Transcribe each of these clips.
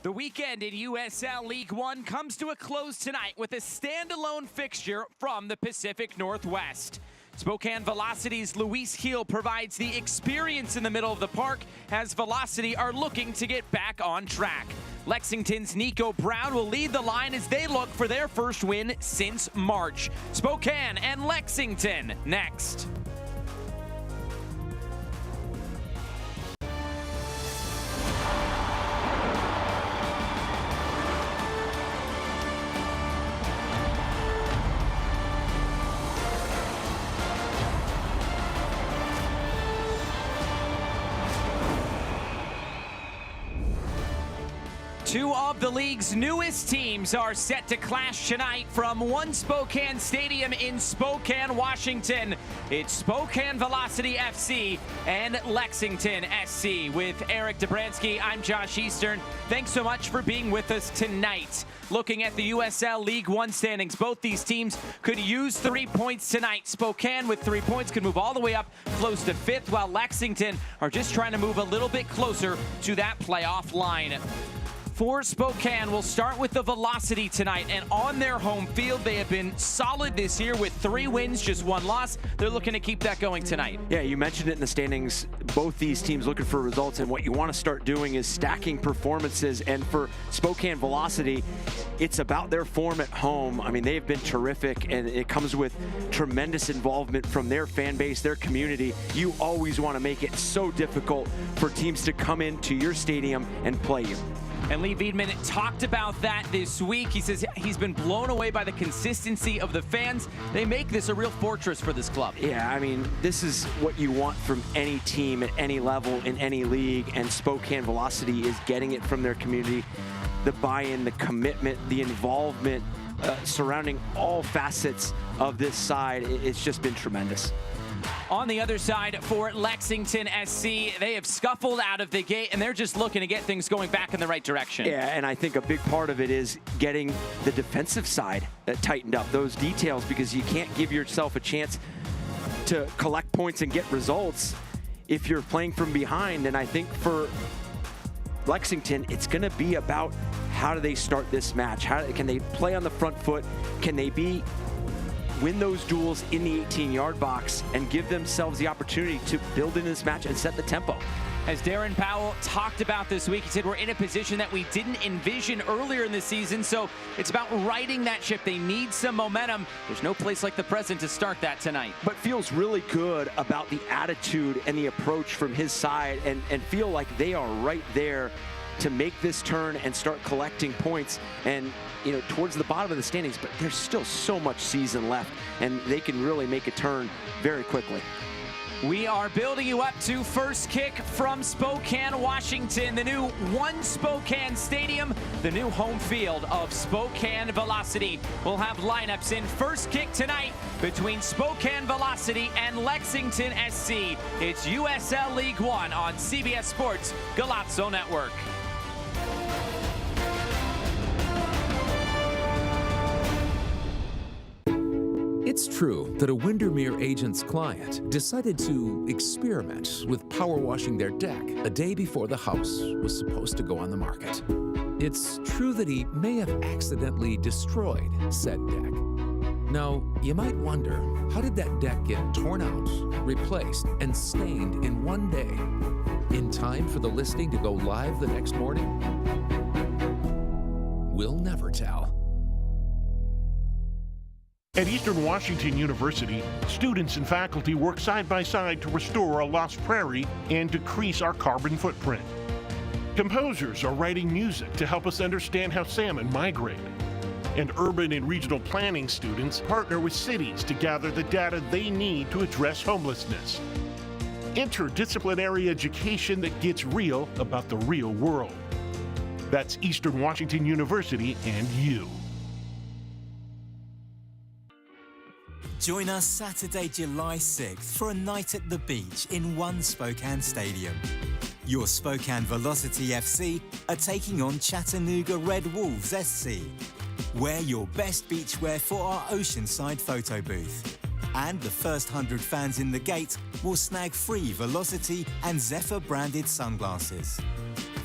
The weekend in USL League One comes to a close tonight with a standalone fixture from the Pacific Northwest. Spokane Velocity's Luis Gil provides the experience in the middle of the park as Velocity are looking to get back on track. Lexington's Nico Brown will lead the line as they look for their first win since March. Spokane and Lexington next. Two of the league's newest teams are set to clash tonight from One Spokane Stadium in Spokane, Washington. It's Spokane Velocity FC and Lexington SC. With Eric Dobransky, I'm Josh Eastern. Thanks so much for being with us tonight. Looking at the USL League One standings, both these teams could use 3 points tonight. Spokane with 3 points could move all the way up close to 5th, while Lexington are just trying to move a little bit closer to that playoff line. For Spokane, we'll start with the Velocity tonight, and on their home field, they have been solid this year with 3 wins, just 1 loss. They're looking to keep that going tonight. Yeah, you mentioned it in the standings. Both these teams looking for results, and what you want to start doing is stacking performances. And for Spokane Velocity, it's about their form at home. I mean, they've been terrific, and it comes with tremendous involvement from their fan base, their community. You always want to make it so difficult for teams to come into your stadium and play you. And Lee Veidman talked about that this week. He says he's been blown away by the consistency of the fans. They make this a real fortress for this club. Yeah, I mean, this is what you want from any team at any level in any league, and Spokane Velocity is getting it from their community. The buy-in, the commitment, the involvement surrounding all facets of this side, it's just been tremendous. On the other side for Lexington SC, they have scuffled out of the gate, and they're just looking to get things going back in the right direction. Yeah, and I think a big part of it is getting the defensive side tightened up, those details, because you can't give yourself a chance to collect points and get results if you're playing from behind. And I think for Lexington, it's going to be about how do they start this match? How can they play on the front foot? Can they win those duels in the 18-yard box and give themselves the opportunity to build into this match and set the tempo? As Darren Powell talked about this week, he said we're in a position that we didn't envision earlier in the season, so it's about righting that ship. They need some momentum. There's no place like the present to start that tonight. But feels really good about the attitude and the approach from his side, and feel like they are right there to make this turn and start collecting points, and towards the bottom of the standings. But there's still so much season left, and they can really make a turn very quickly. We are building you up to first kick from Spokane, Washington, the new One Spokane Stadium, the new home field of Spokane Velocity. We'll have lineups in first kick tonight between Spokane Velocity and Lexington SC. It's USL League One on CBS Sports Galazzo Network. It's true that a Windermere agent's client decided to experiment with power washing their deck a day before the house was supposed to go on the market. It's true that he may have accidentally destroyed said deck. Now, you might wonder, how did that deck get torn out, replaced, and stained in one day, in time for the listing to go live the next morning? We'll never tell. At Eastern Washington University, students and faculty work side by side to restore a lost prairie and decrease our carbon footprint. Composers are writing music to help us understand how salmon migrate. And urban and regional planning students partner with cities to gather the data they need to address homelessness. Interdisciplinary education that gets real about the real world. That's Eastern Washington University and you. Join us Saturday, July 6th for a night at the beach in One Spokane Stadium. Your Spokane Velocity FC are taking on Chattanooga Red Wolves SC. Wear your best beachwear for our Oceanside photo booth. And the first 100 fans in the gate will snag free Velocity and Zephyr branded sunglasses.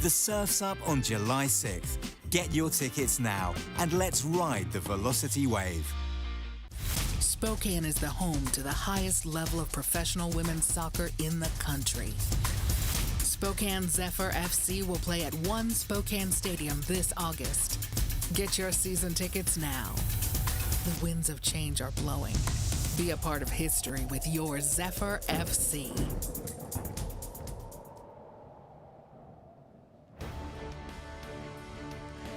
The Surf's Up on July 6th. Get your tickets now and let's ride the Velocity wave. Spokane is the home to the highest level of professional women's soccer in the country. Spokane Zephyr FC will play at One Spokane Stadium this August. Get your season tickets now. The winds of change are blowing. Be a part of history with your Zephyr FC.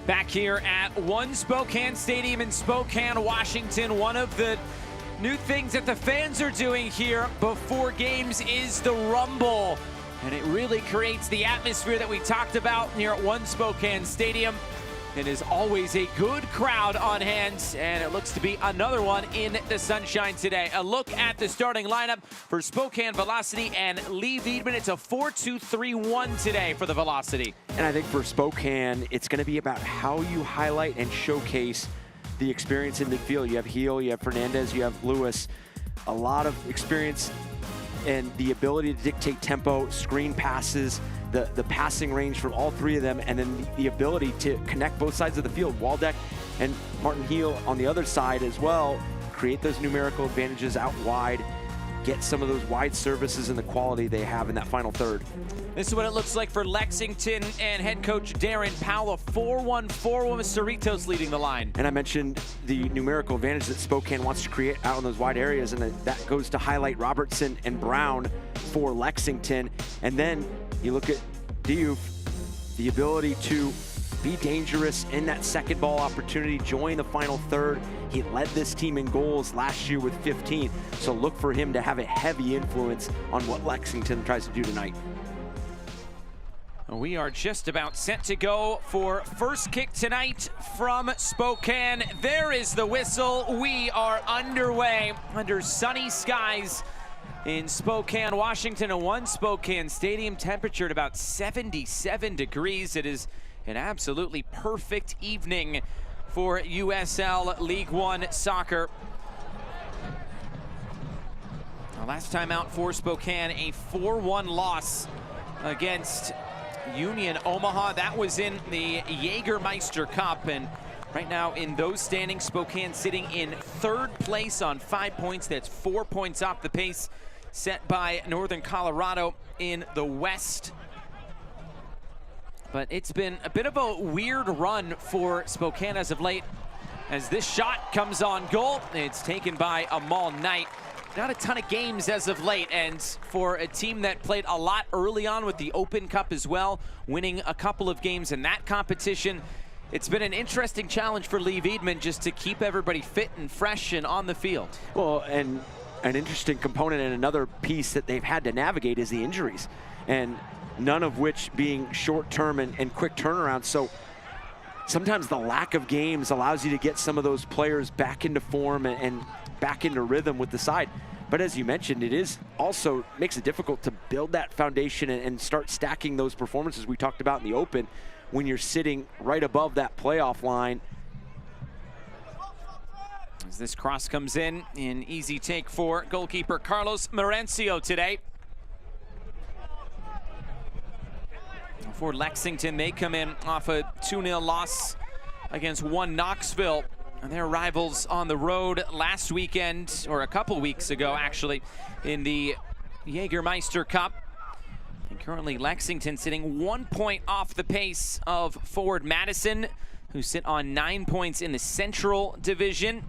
Back here at One Spokane Stadium in Spokane, Washington, one of the new things that the fans are doing here before games is the Rumble. And it really creates the atmosphere that we talked about here at One Spokane Stadium. It is always a good crowd on hand, and it looks to be another one in the sunshine today. A look at the starting lineup for Spokane Velocity and Lee Wiedemann. It's a 4-2-3-1 today for the Velocity. And I think for Spokane, it's going to be about how you highlight and showcase the experience in midfield. You have Heel, you have Fernandez, you have Lewis. A lot of experience and the ability to dictate tempo, screen passes, the passing range from all three of them, and then the ability to connect both sides of the field. Waldeck and Martin Heel on the other side as well, create those numerical advantages out wide, get some of those wide services and the quality they have in that final third. This is what it looks like for Lexington and head coach Darren Powell. 4-1-4-1 with Cerritos leading the line. And I mentioned the numerical advantage that Spokane wants to create out in those wide areas, and that goes to highlight Robertson and Brown for Lexington. And then you look at Diouf, the ability to be dangerous in that second ball opportunity, join the final third. He led this team in goals last year with 15, so look for him to have a heavy influence on what Lexington tries to do tonight. We are just about set to go for first kick tonight from Spokane. There is the whistle. We are underway under sunny skies in Spokane, Washington, at One Spokane Stadium. Temperature at about 77 degrees. It is an absolutely perfect evening for USL League One soccer. Last time out for Spokane, a 4-1 loss against Union Omaha. That was in the Jägermeister Cup, and right now in those standings, Spokane sitting in third place on 5 points. That's 4 points off the pace set by Northern Colorado in the West. But it's been a bit of a weird run for Spokane as of late, as this shot comes on goal. It's taken by Amal Knight. Not a ton of games as of late, and for a team that played a lot early on with the Open Cup as well, winning a couple of games in that competition, it's been an interesting challenge for Lee Wiedemann just to keep everybody fit and fresh and on the field. Well, and an interesting component and another piece that they've had to navigate is the injuries, and none of which being short-term and quick turnaround. So sometimes the lack of games allows you to get some of those players back into form and back into rhythm with the side. But as you mentioned, it is also makes it difficult to build that foundation and start stacking those performances we talked about in the Open when you're sitting right above that playoff line. As this cross comes in, an easy take for goalkeeper Carlos Merencio today. For Lexington, they come in off a 2-0 loss against One Knoxville. And their rivals on the road last weekend, or a couple weeks ago actually, in the Jägermeister Cup. And currently Lexington sitting 1 point off the pace of forward Madison, who sit on 9 points in the Central Division.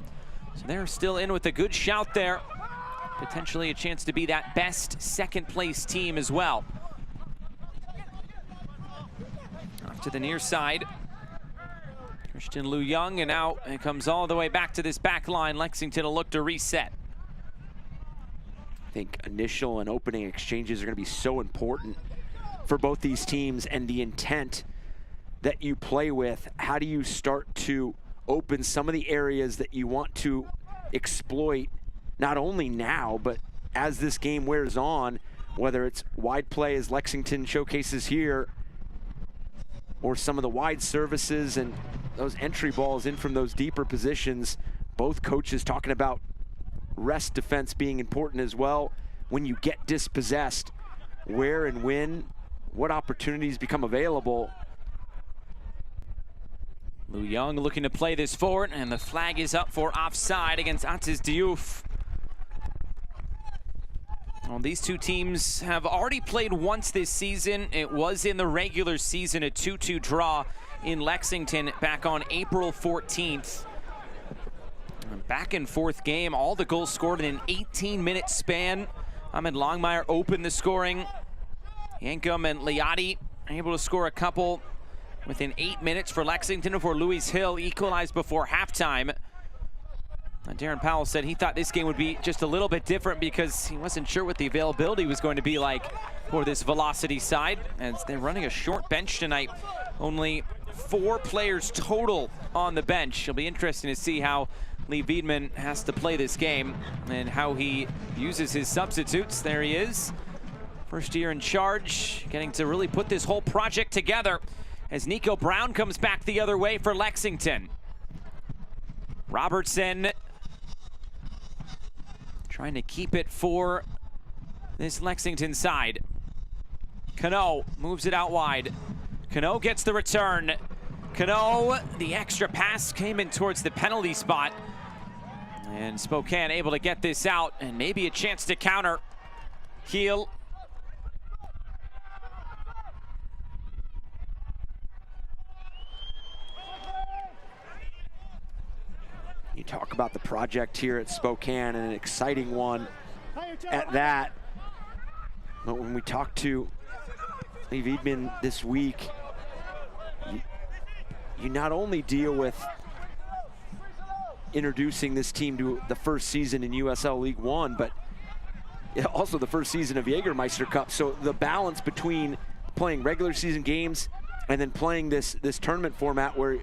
So they're still in with a good shout there. Potentially a chance to be that best second place team as well. Off to the near side. Christian Liu Young, and now it comes all the way back to this back line. Lexington will look to reset. I think initial and opening exchanges are going to be so important for both these teams, and the intent that you play with. How do you start to open some of the areas that you want to exploit, not only now, but as this game wears on, whether it's wide play as Lexington showcases here, or some of the wide services and those entry balls in from those deeper positions. Both coaches talking about rest defense being important as well. When you get dispossessed, where and when what opportunities become available. Lou Young looking to play this forward, and the flag is up for offside against Aziz Diouf. Well, these two teams have already played once this season. It was in the regular season, a 2-2 draw in Lexington back on April 14th. Back and forth game, all the goals scored in an 18-minute span. Ahmed Longmire opened the scoring. Yankum and Liati able to score a couple within 8 minutes for Lexington before Louis Hill equalized before halftime. Darren Powell said he thought this game would be just a little bit different because he wasn't sure what the availability was going to be like for this Velocity side, as they're running a short bench tonight. Only 4 players total on the bench. It'll be interesting to see how Lee Wiedman has to play this game and how he uses his substitutes. There he is, first year in charge, getting to really put this whole project together as Nico Brown comes back the other way for Lexington. Robertson trying to keep it for this Lexington side. Cano moves it out wide. Cano gets the return. Cano, the extra pass came in towards the penalty spot. And Spokane able to get this out and maybe a chance to counter. Heel. You talk about the project here at Spokane, and an exciting one at that. But when we talked to Lee Wiedman this week, you not only deal with introducing this team to the first season in USL League One, but also the first season of Jägermeister Cup. So the balance between playing regular season games and then playing this tournament format where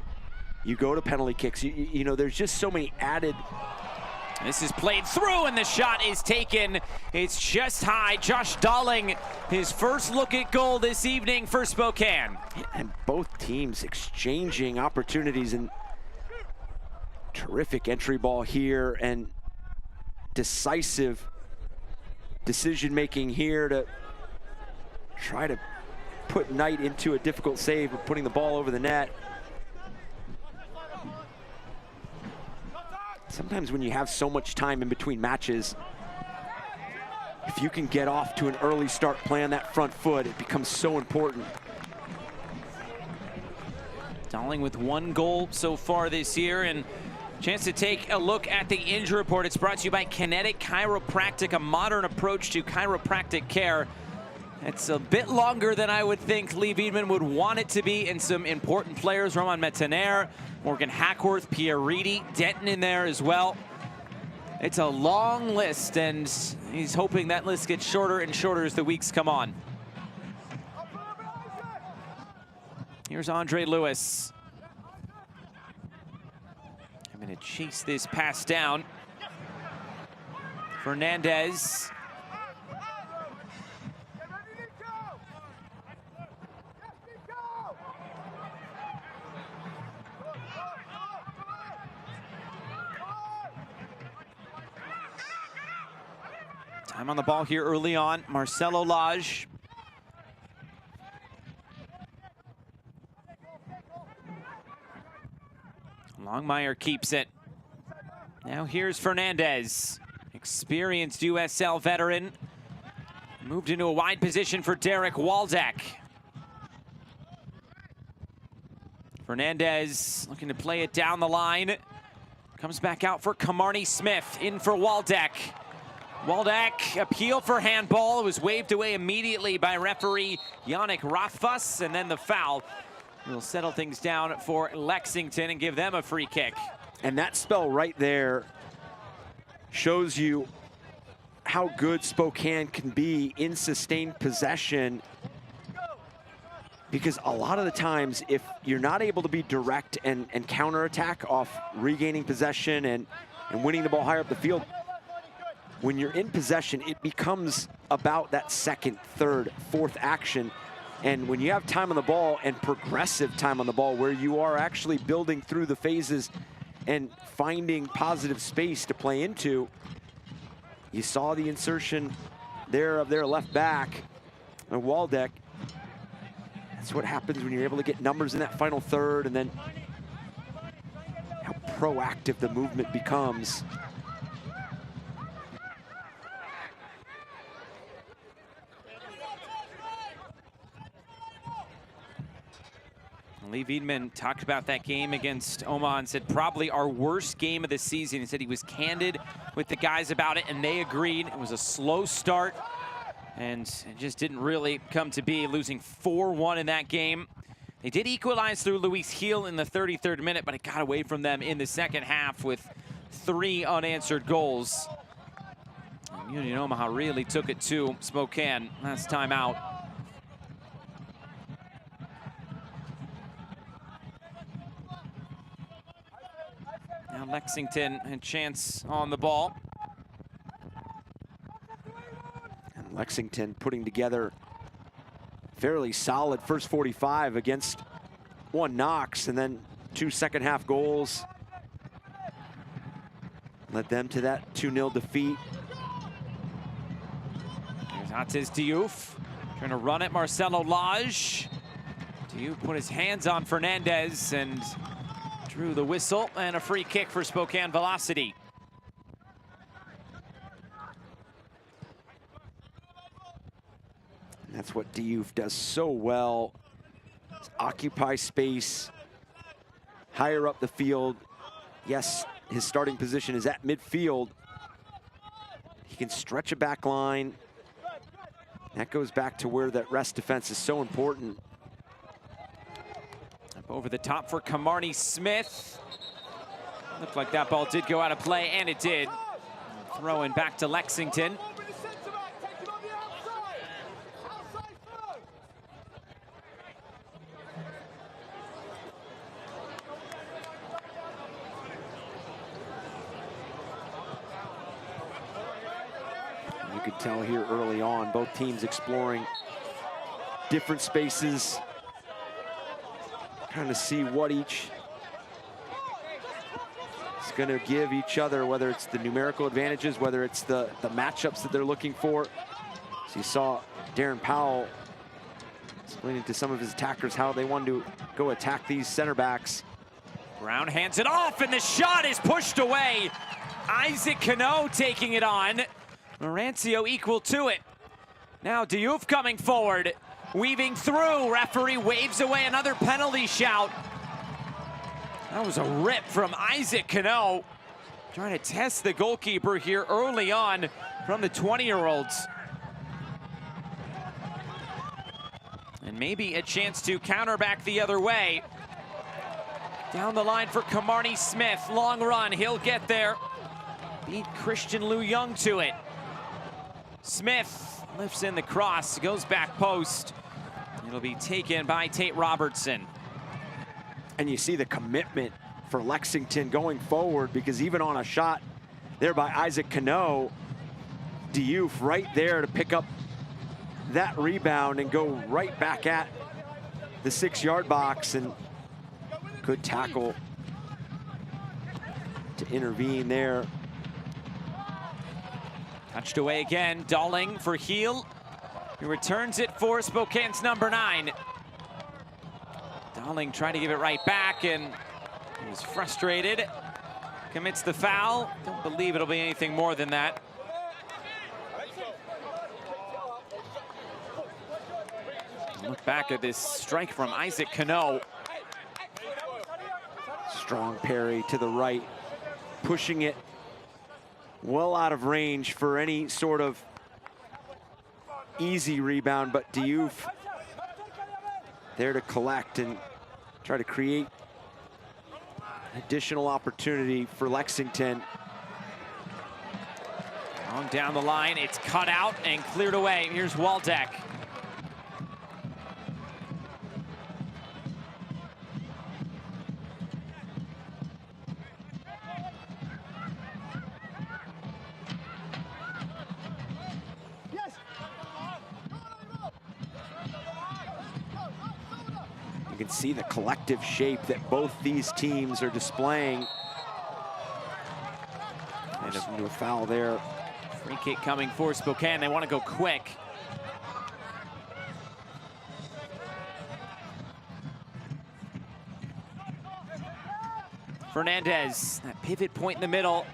you go to penalty kicks, you know, there's just so many added. This is played through and the shot is taken. It's just high. Josh Dalling, his first look at goal this evening for Spokane. And both teams exchanging opportunities, and terrific entry ball here and decisive decision making here to try to put Knight into a difficult save of putting the ball over the net. Sometimes when you have so much time in between matches, if you can get off to an early start, play on that front foot, it becomes so important. Dalling with 1 goal so far this year, and chance to take a look at the injury report. It's brought to you by Kinetic Chiropractic, a modern approach to chiropractic care. It's a bit longer than I would think Lee Wiedman would want it to be, and some important players, Roman Metaner, Morgan Hackworth, Pierre Reedy, Denton in there as well. It's a long list, and he's hoping that list gets shorter and shorter as the weeks come on. Here's Andre Lewis. I'm going to chase this pass down. Fernandez. Time on the ball here early on. Marcelo Lage. Longmire keeps it. Now here's Fernandez, experienced USL veteran. Moved into a wide position for Derek Waldeck. Fernandez looking to play it down the line. Comes back out for Kamarni Smith, in for Waldeck. Waldeck, appeal for handball. It was waved away immediately by referee Yannick Rothfuss, and then the foul will settle things down for Lexington and give them a free kick. And that spell right there shows you how good Spokane can be in sustained possession, because a lot of the times if you're not able to be direct and counterattack off regaining possession and winning the ball higher up the field, when you're in possession, it becomes about that second, third, fourth action. And when you have time on the ball, and progressive time on the ball, where you are actually building through the phases and finding positive space to play into, you saw the insertion there of their left back, and Waldeck. That's what happens when you're able to get numbers in that final third, and then how proactive the movement becomes. Lee Wiedemann talked about that game against Omaha and said probably our worst game of the season. He said he was candid with the guys about it, and they agreed. It was a slow start, and it just didn't really come to be, losing 4-1 in that game. They did equalize through Luis Gil in the 33rd minute, but it got away from them in the second half with 3 unanswered goals. And Union Omaha really took it to Spokane last time out. Now Lexington had a chance on the ball. And Lexington putting together fairly solid first 45 against one Knox, and then 2 second-half goals led them to that 2-0 defeat. Here's Atis Diouf trying to run it. Marcelo Lage. Diouf put his hands on Fernandez and drew the whistle, and a free kick for Spokane Velocity. And that's what Diouf does so well. Occupy space, higher up the field. Yes, his starting position is at midfield. He can stretch a back line. That goes back to where that rest defense is so important. Up over the top for Kamarni Smith. Looked like that ball did go out of play, and it did. Throwing back to Lexington. You could tell here early on, both teams exploring different spaces, trying to see what each is going to give each other, whether it's the numerical advantages, whether it's the matchups that they're looking for. So you saw Darren Powell explaining to some of his attackers how they wanted to go attack these center backs. Brown hands it off, and the shot is pushed away. Isaac Cano taking it on. Laurencio equal to it. Now Diouf coming forward, weaving through. Referee waves away another penalty shout. That was a rip from Isaac Cano. Trying to test the goalkeeper here early on from the 20-year-olds. And maybe a chance to counter back the other way. Down the line for Kamarni Smith. Long run, he'll get there. Beat Christian Liu Young to it. Smith lifts in the cross, goes back post. It'll be taken by Tate Robertson. And you see the commitment for Lexington going forward, because even on a shot there by Isaac Cano, Diouf right there to pick up that rebound and go right back at the 6-yard box, and good tackle to intervene there. Touched away again, Dalling for Gil. He returns it for Spokane's number 9. Dalling trying to give it right back, and he was frustrated. Commits the foul. Don't believe it'll be anything more than that. Look back at this strike from Isaac Cano. Strong parry to the right, pushing it well out of range for any sort of easy rebound, but Diouf there to collect and try to create additional opportunity for Lexington. Long down the line, it's cut out and cleared away. Here's Waldeck. You can see the collective shape that both these teams are displaying. And into a foul there. Free kick coming for Spokane. They want to go quick. Fernandez, that pivot point in the middle.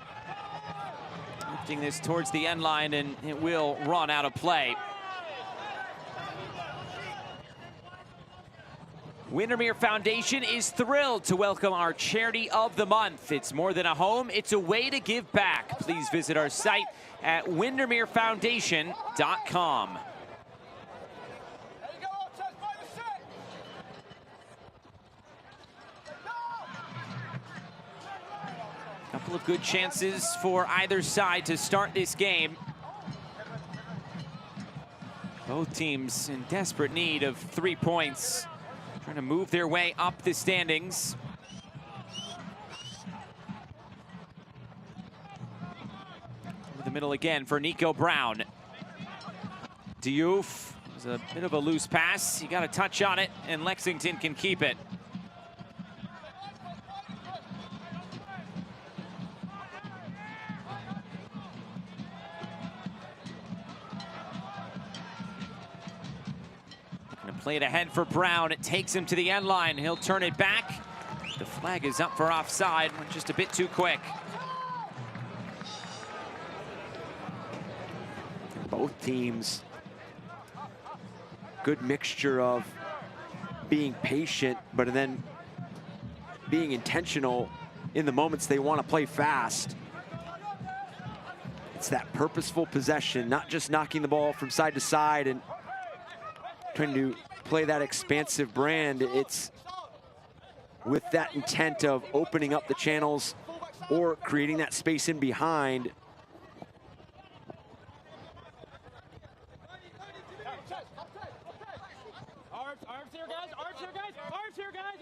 Lifting this towards the end line, and it will run out of play. Windermere Foundation is thrilled to welcome our Charity of the Month. It's more than a home, it's a way to give back. Please visit our site at windermerefoundation.com. Couple of good chances for either side to start this game. Both teams in desperate need of 3 points, trying to move their way up the standings. Over the middle again for Nico Brown. Diouf was a bit of a loose pass. He got a touch on it, and Lexington can keep it. Play it ahead for Brown. It takes him to the end line. He'll turn it back. The flag is up for offside. Went just a bit too quick. Both teams, good mixture of being patient, but then being intentional in the moments they want to play fast. It's that purposeful possession, not just knocking the ball from side to side and trying to play that expansive brand. It's with that intent of opening up the channels or creating that space in behind. Arms here, guys. Arms here, guys. Arms here, guys.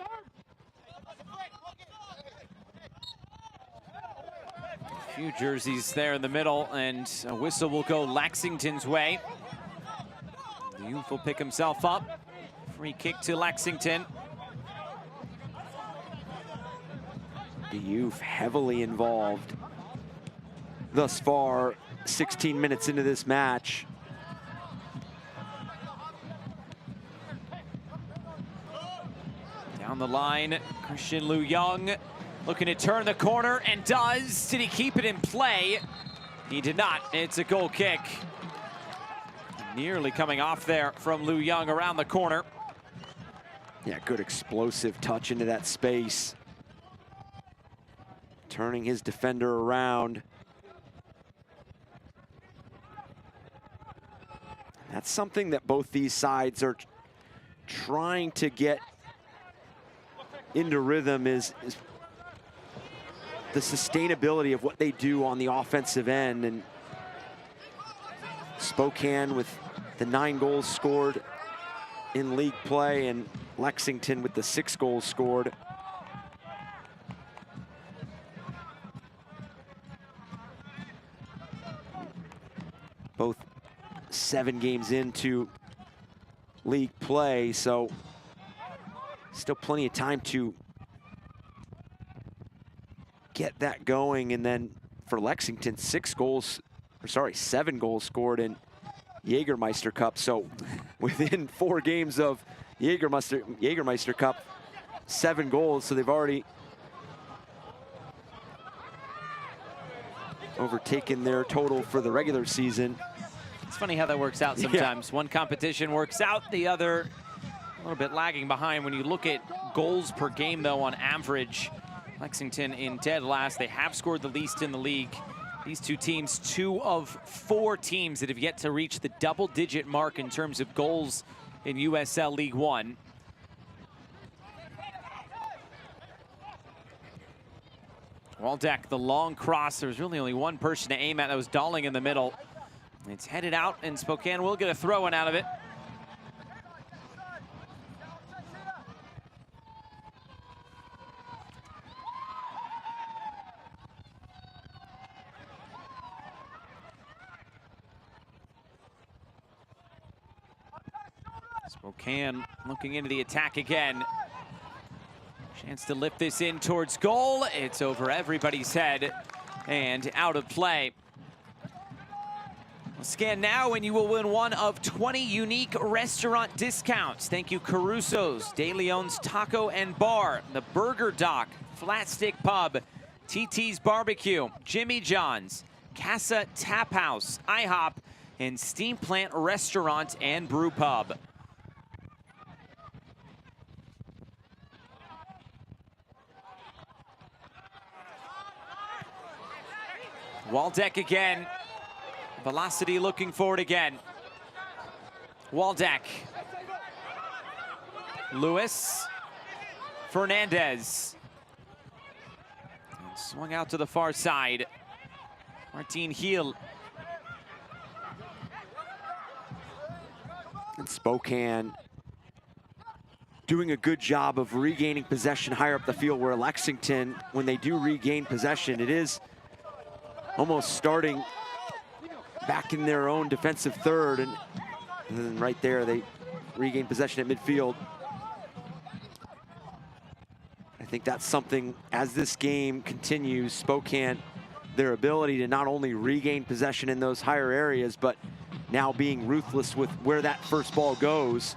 A few jerseys there in the middle, and a whistle will go Lexington's way. The Youth will pick himself up. Free kick to Lexington. The Youth heavily involved thus far, 16 minutes into this match. Down the line, Christian Liu Young looking to turn the corner, and does. Did he keep it in play? He did not. It's a goal kick. Nearly coming off there from Liu Young around the corner. Yeah, good explosive touch into that space. Turning his defender around. That's something that both these sides are trying to get into rhythm, is the sustainability of what they do on the offensive end. And Spokane with the 9 goals scored in league play, and Lexington with the 6 goals scored. Both 7 games into league play, so still plenty of time to get that going. And then for Lexington, 7 goals scored in Jägermeister Cup. So within 4 games of Jägermeister Cup, 7 goals. So they've already overtaken their total for the regular season. It's funny how that works out sometimes. Yeah. One competition works out, the other a little bit lagging behind. When you look at goals per game, though, on average, Lexington in dead last. They have scored the least in the league. These two teams, 2 of 4 teams that have yet to reach the double-digit mark in terms of goals in USL League One. Waldeck, the long cross. There was really only one person to aim at. That was Dalling in the middle. It's headed out, and Spokane will get a throw-in out of it. Spokane looking into the attack again. Chance to lift this in towards goal. It's over everybody's head and out of play. Scan now and you will win one of 20 unique restaurant discounts. Thank you, Caruso's, De Leon's Taco and Bar, the Burger Dock, Flat Stick Pub, TT's Barbecue, Jimmy John's, Casa Tap House, IHOP, and Steam Plant Restaurant and Brew Pub. Waldeck again. Velocity looking forward again. Waldeck. Lewis. Fernandez. And swung out to the far side. Martin Heel. And Spokane doing a good job of regaining possession higher up the field, where Lexington, when they do regain possession, it is almost starting back in their own defensive third, and then right there they regain possession at midfield. I think that's something, as this game continues, Spokane, their ability to not only regain possession in those higher areas, but now being ruthless with where that first ball goes.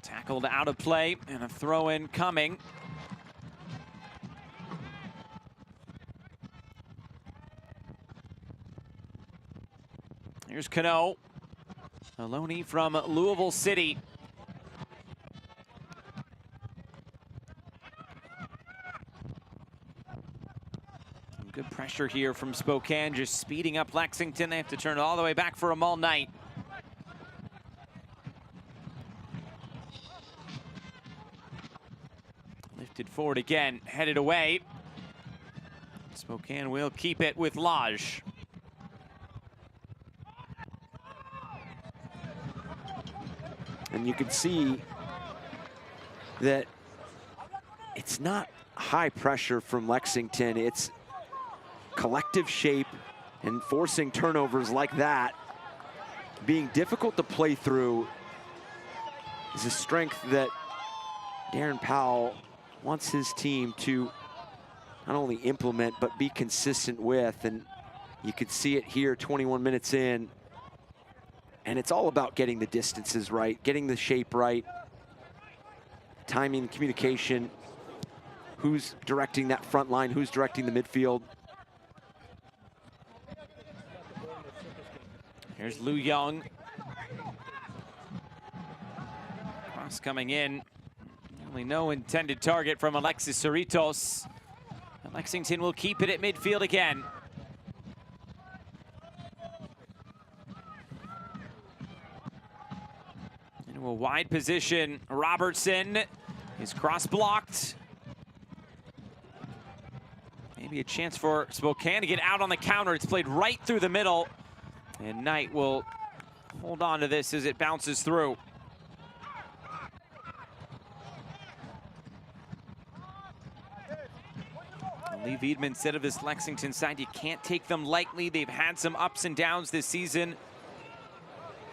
Tackled out of play, and a throw-in coming. Here's Cano. Maloney from Louisville City. Good pressure here from Spokane, just speeding up Lexington. They have to turn it all the way back for a Mull Knight. Lifted forward again, headed away. Spokane will keep it with Lodge. And you can see that it's not high pressure from Lexington. It's collective shape, and forcing turnovers like that, being difficult to play through, is a strength that Darren Powell wants his team to not only implement, but be consistent with. And you can see it here 21 minutes in. And it's all about getting the distances right, getting the shape right, timing, communication, who's directing that front line, who's directing the midfield. Here's Liu Young. Cross coming in. Only no intended target from Alexis Cerritos. And Lexington will keep it at midfield again. Into a wide position, Robertson is cross blocked. Maybe a chance for Spokane to get out on the counter. It's played right through the middle. And Knight will hold on to this as it bounces through. Lee Wiedemann said of this Lexington side, you can't take them lightly. They've had some ups and downs this season.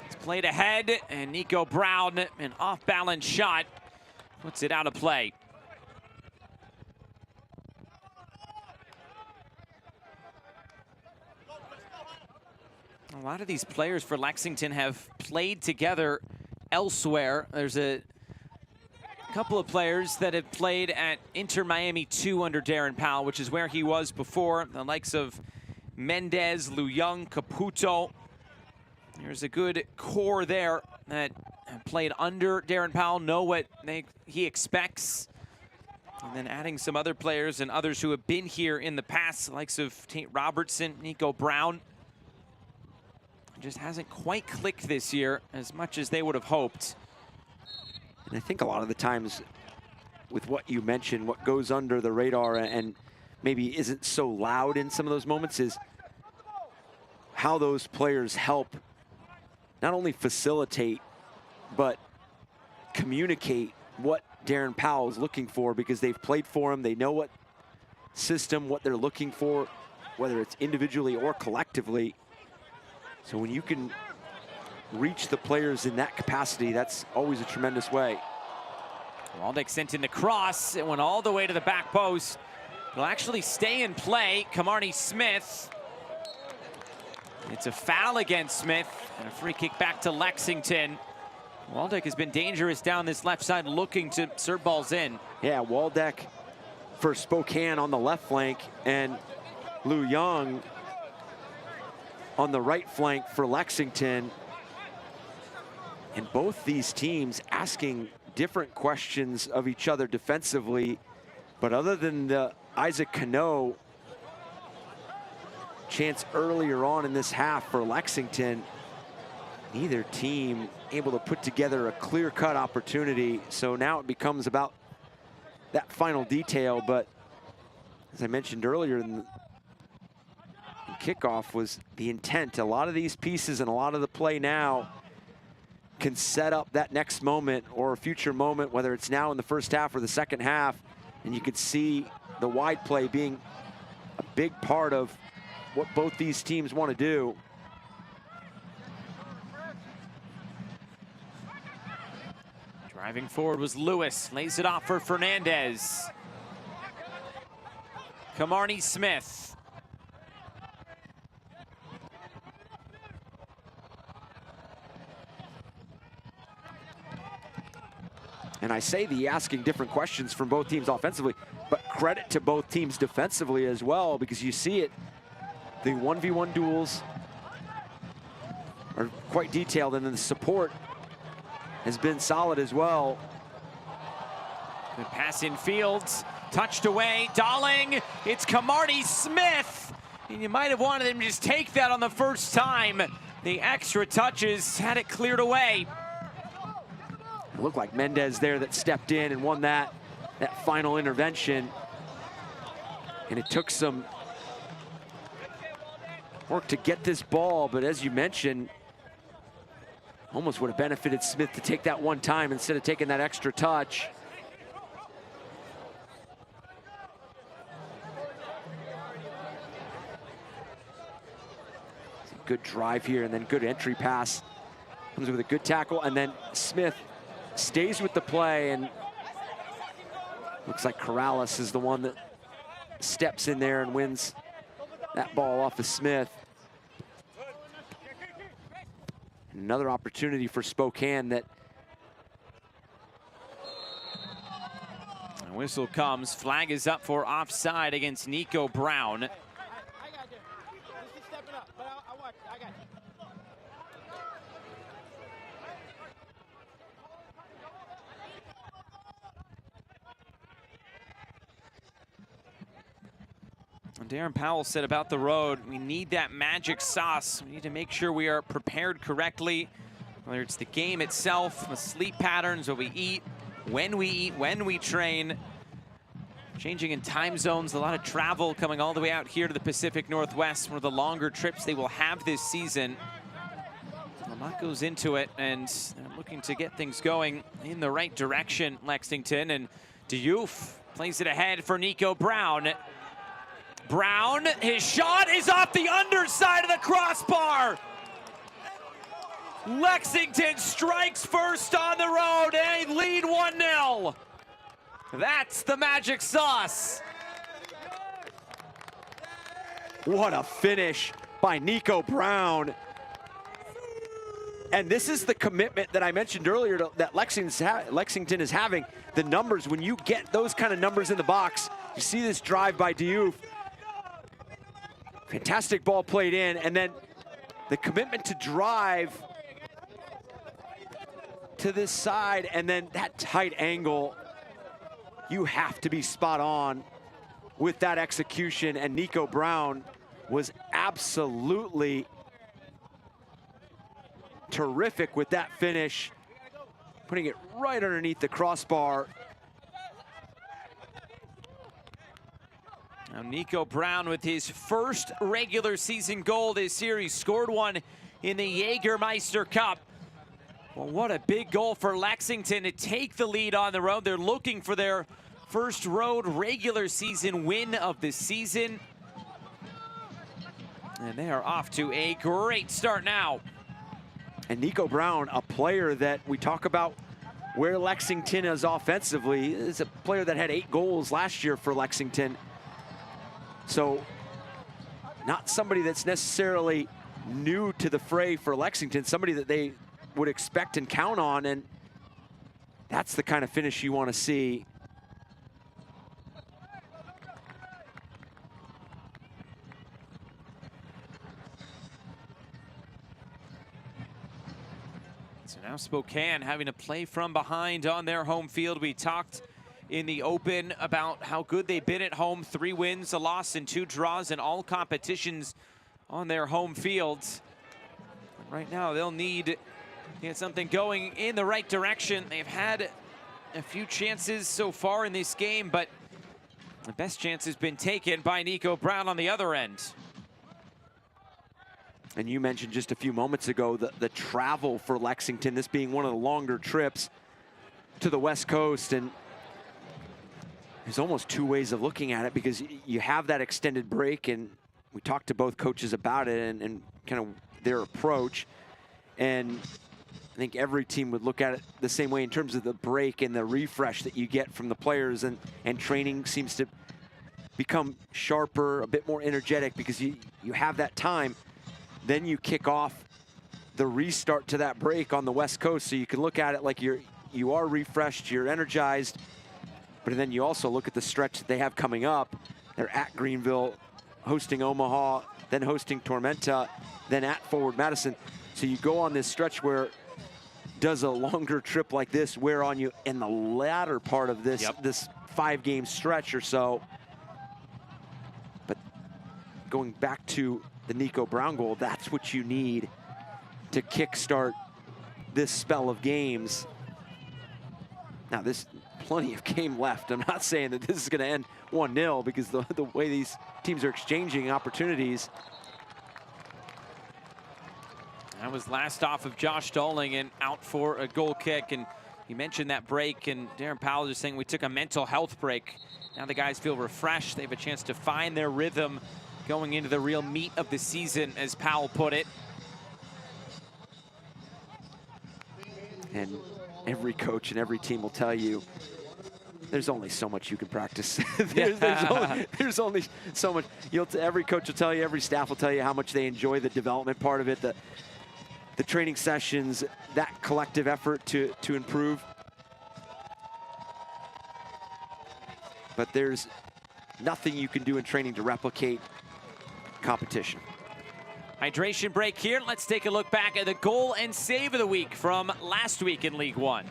It's played ahead, and Nico Brown, an off-balance shot, puts it out of play. A lot of these players for Lexington have played together elsewhere. There's a couple of players that have played at Inter Miami 2 under Darren Powell, which is where he was before. The likes of Mendez, Liu Young, Caputo. There's a good core there that have played under Darren Powell, know what he expects. And then adding some other players and others who have been here in the past, the likes of Tate Robertson, Nico Brown. Just hasn't quite clicked this year as much as they would have hoped. And I think a lot of the times with what you mentioned, what goes under the radar and maybe isn't so loud in some of those moments is how those players help not only facilitate, but communicate what Darren Powell is looking for, because they've played for him. They know what system, what they're looking for, whether it's individually or collectively. So when you can reach the players in that capacity, that's always a tremendous way. Waldeck sent in the cross. It went all the way to the back post. It'll actually stay in play. Kamarni Smith. It's a foul against Smith and a free kick back to Lexington. Waldeck has been dangerous down this left side, looking to serve balls in. Yeah, Waldeck for Spokane on the left flank, and Liu Young on the right flank for Lexington. And both these teams asking different questions of each other defensively. But other than the Isaac Cano chance earlier on in this half for Lexington, neither team able to put together a clear-cut opportunity. So now it becomes about that final detail. But as I mentioned earlier in the kickoff, was the intent. A lot of these pieces and a lot of the play now can set up that next moment or a future moment, whether it's now in the first half or the second half. And you could see the wide play being a big part of what both these teams want to do. Driving forward was Lewis, lays it off for Fernandez. Kamarni Smith. And I say the asking different questions from both teams offensively, but credit to both teams defensively as well, because you see it, the 1v1 duels are quite detailed, and then the support has been solid as well. Good pass in field, touched away, Darling, it's Kamarni Smith. And you might have wanted him to just take that on the first time. The extra touches had it cleared away. It looked like Mendez there that stepped in and won that final intervention. And it took some work to get this ball, but as you mentioned, almost would have benefited Smith to take that one time instead of taking that extra touch. Good drive here, and then good entry pass. Comes with a good tackle, and then Smith stays with the play, and looks like Corrales is the one that steps in there and wins that ball off of Smith. Another opportunity for Spokane that... The whistle comes, flag is up for offside against Nico Brown. I got you. Just keep stepping up, but I watch you. I got you. Darren Powell said about the road, we need that magic sauce. We need to make sure we are prepared correctly, whether it's the game itself, the sleep patterns, what we eat, when we train. Changing in time zones, a lot of travel coming all the way out here to the Pacific Northwest, one of the longer trips they will have this season. A lot goes into it, and they're looking to get things going in the right direction, Lexington. And Diouf plays it ahead for Nico Brown. Brown, his shot is off the underside of the crossbar. Lexington strikes first on the road and they lead 1-0. That's the magic sauce. What a finish by Nico Brown. And this is the commitment that I mentioned earlier that Lexington is having. The numbers, when you get those kind of numbers in the box, you see this drive by Diouf. Fantastic ball played in, and then the commitment to drive to this side, and then that tight angle. You have to be spot on with that execution, and Nico Brown was absolutely terrific with that finish, putting it right underneath the crossbar. Now Nico Brown with his first regular season goal this series, scored one in the Jägermeister Cup. Well, what a big goal for Lexington to take the lead on the road. They're looking for their first road regular season win of the season. And they are off to a great start now. And Nico Brown, a player that we talk about where Lexington is offensively, is a player that had 8 goals last year for Lexington. So not somebody that's necessarily new to the fray for Lexington, somebody that they would expect and count on, and that's the kind of finish you want to see. So now Spokane having to play from behind on their home field. We talked in the open about how good they've been at home. 3 wins, a loss, and 2 draws in all competitions on their home fields. Right now, they'll need to get something going in the right direction. They've had a few chances so far in this game, but the best chance has been taken by Nico Brown on the other end. And you mentioned just a few moments ago the travel for Lexington, this being one of the longer trips to the West Coast. And there's almost 2 ways of looking at it, because you have that extended break, and we talked to both coaches about it and kind of their approach. And I think every team would look at it the same way in terms of the break and the refresh that you get from the players, and training seems to become sharper, a bit more energetic, because you have that time. Then you kick off the restart to that break on the West Coast, so you can look at it like you are refreshed, you're energized, but then you also look at the stretch that they have coming up. They're at Greenville, hosting Omaha, then hosting Tormenta, then at Forward Madison. So you go on this stretch where does a longer trip like this wear on you in the latter part of this, this 5-game stretch or so. But going back to the Nico Brown goal, that's what you need to kickstart this spell of games. Now, there's plenty of game left. I'm not saying that this is going to end 1-0, because the way these teams are exchanging opportunities. That was last off of Josh Dolling and out for a goal kick. And you mentioned that break, and Darren Powell just saying we took a mental health break. Now the guys feel refreshed. They have a chance to find their rhythm going into the real meat of the season, as Powell put it. And every coach and every team will tell you there's only so much you can practice. there's only so much. Every coach will tell you, every staff will tell you how much they enjoy the development part of it, the training sessions, that collective effort to improve. But there's nothing you can do in training to replicate competition. Hydration break here. Let's take a look back at the goal and save of the week from last week in League One.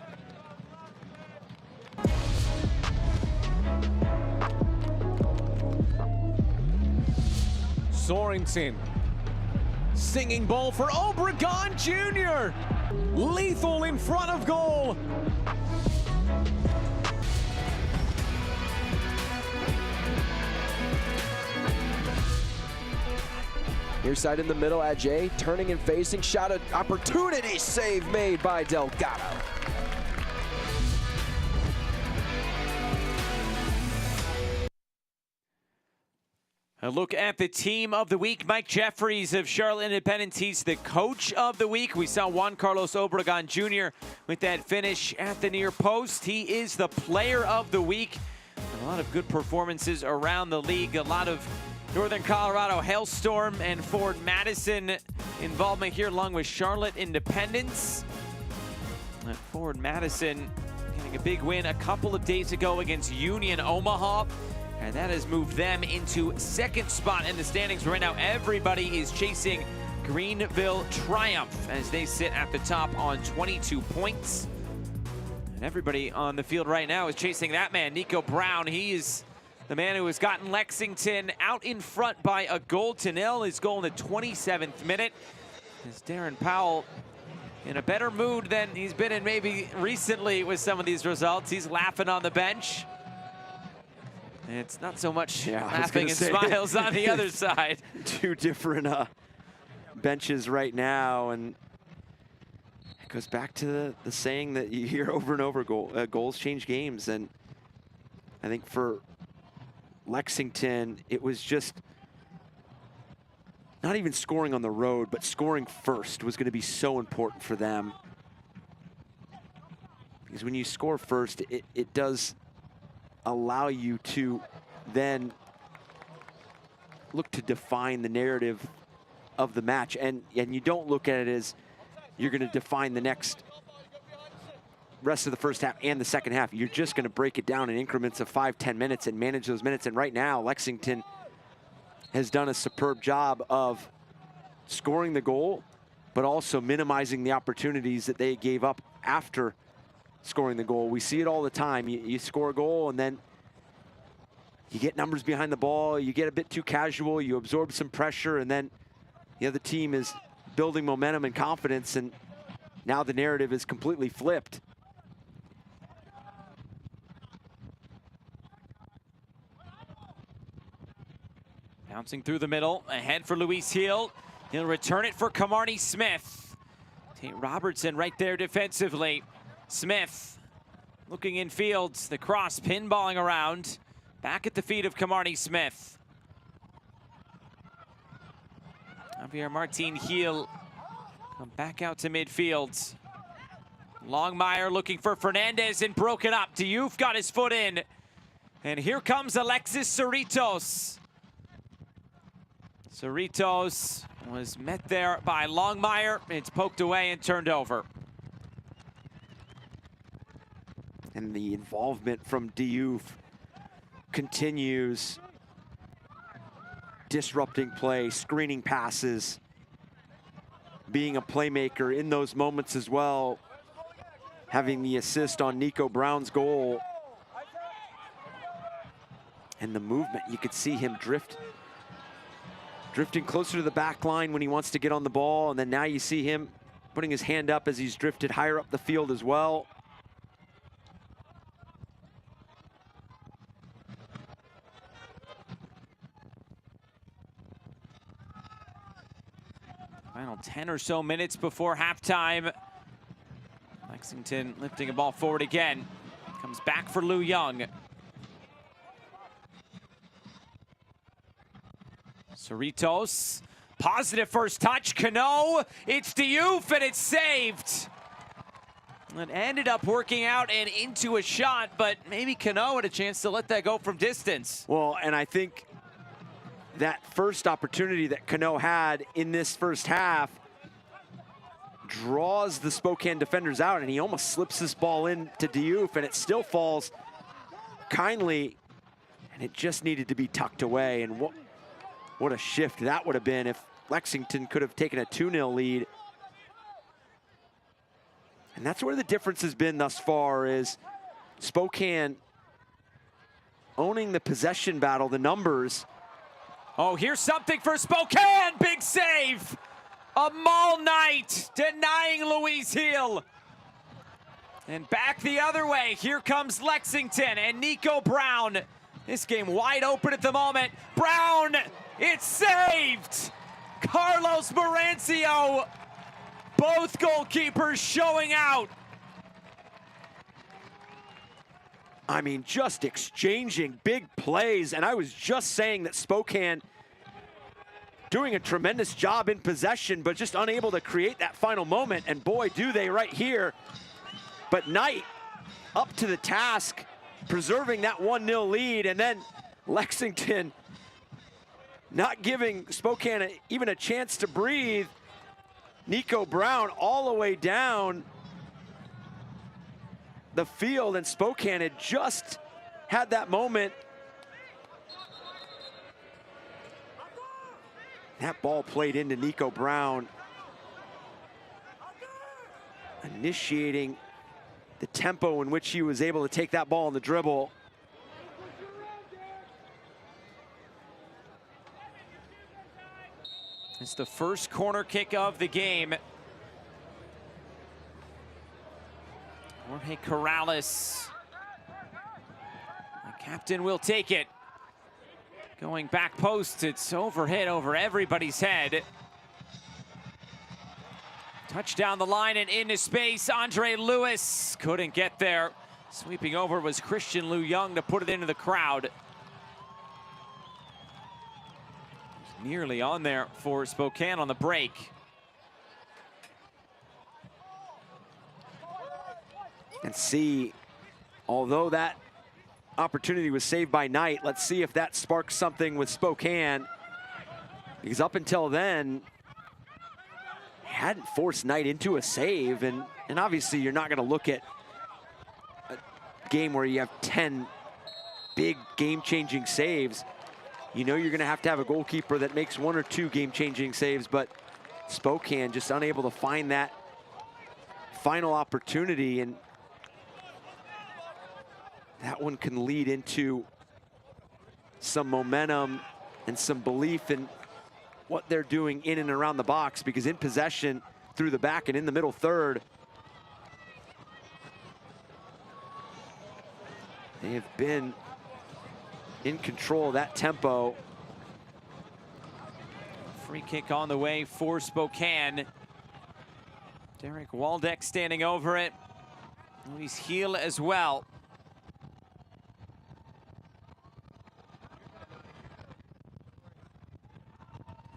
Sorensen. Singing ball for Obregon Jr. Lethal in front of goal. Near side in the middle, Ajay turning and facing, shot at opportunity, save made by Delgado. A look at the team of the week. Mike Jeffries of Charlotte Independence. He's the coach of the week. We saw Juan Carlos Obregon Jr. with that finish at the near post. He is the player of the week. A lot of good performances around the league. A lot of Northern Colorado Hailstorm and Forward Madison involvement here, along with Charlotte Independence. Forward Madison getting a big win a couple of days ago against Union Omaha, and that has moved them into 2nd spot in the standings. Right now, everybody is chasing Greenville Triumph as they sit at the top on 22 points. And everybody on the field right now is chasing that man, Nico Brown. He is the man who has gotten Lexington out in front by a goal to nil. His goal in the 27th minute. As Darren Powell in a better mood than he's been in maybe recently with some of these results. He's laughing on the bench. And it's not so much laughing and smiles on the other side. 2 different benches right now, and it goes back to the saying that you hear over and over, goals change games. And I think for Lexington, it was just not even scoring on the road, but scoring first was going to be so important for them. Because when you score first, it does allow you to then look to define the narrative of the match. And you don't look at it as you're going to define the next rest of the first half and the second half. You're just going to break it down in increments of 5-10 minutes and manage those minutes. And right now, Lexington has done a superb job of scoring the goal, but also minimizing the opportunities that they gave up after scoring the goal. We see it all the time. You score a goal and then you get numbers behind the ball, you get a bit too casual, you absorb some pressure, and then the other team is building momentum and confidence, and now the narrative is completely flipped. Bouncing through the middle, ahead for Luis Hill. He'll return it for Camardi Smith. Tate Robertson right there defensively. Smith looking in fields, the cross pinballing around. Back at the feet of Camardi Smith. Javier Martin Hill come back out to midfield. Longmire looking for Fernandez and broken up. Diouf got his foot in. And here comes Alexis Cerritos. Cerritos was met there by Longmire. It's poked away and turned over. And the involvement from Diouf continues. Disrupting play, screening passes, being a playmaker in those moments as well. Having the assist on Nico Brown's goal. And the movement, you could see him drifting closer to the back line when he wants to get on the ball, and then now you see him putting his hand up as he's drifted higher up the field as well. Final 10 or so minutes before halftime. Lexington lifting a ball forward again. Comes back for Lou Young. Cerritos, positive first touch, Cano, it's Diouf and it's saved. It ended up working out and into a shot, but maybe Cano had a chance to let that go from distance. Well, and I think that first opportunity that Cano had in this first half draws the Spokane defenders out, and he almost slips this ball in to Diouf, and it still falls kindly, and it just needed to be tucked away. And what a shift that would have been if Lexington could have taken a 2-0 lead. And that's where the difference has been thus far, is Spokane owning the possession battle, the numbers. Oh, here's something for Spokane, big save. Amal Knight denying Luis Hill. And back the other way, here comes Lexington and Nico Brown. This game wide open at the moment. Brown, it's saved! Carlos Marancio, both goalkeepers showing out. I mean, just exchanging big plays, and I was just saying that Spokane doing a tremendous job in possession, but just unable to create that final moment, and boy, do they right here. But Knight up to the task, preserving that 1-0 lead, and then Lexington not giving Spokane even a chance to breathe. Nico Brown all the way down the field, and Spokane had just had that moment. That ball played into Nico Brown, initiating the tempo in which he was able to take that ball on the dribble. It's the first corner kick of the game. Jorge Corrales, the captain, will take it. Going back post, it's overhit over everybody's head. Touch down the line and into space. Andre Lewis couldn't get there. Sweeping over was Christian Lou Young to put it into the crowd. Nearly on there for Spokane on the break. And see, although that opportunity was saved by Knight, let's see if that sparks something with Spokane. Because up until then, hadn't forced Knight into a save, and obviously you're not gonna look at a game where you have 10 big game-changing saves. You know you're gonna have to have a goalkeeper that makes 1 or 2 game-changing saves, but Spokane just unable to find that final opportunity, and that one can lead into some momentum and some belief in what they're doing in and around the box, because in possession through the back and in the middle third, they have been in control of that tempo. Free kick on the way for Spokane. Derek Waldeck standing over it. Luis Heel as well.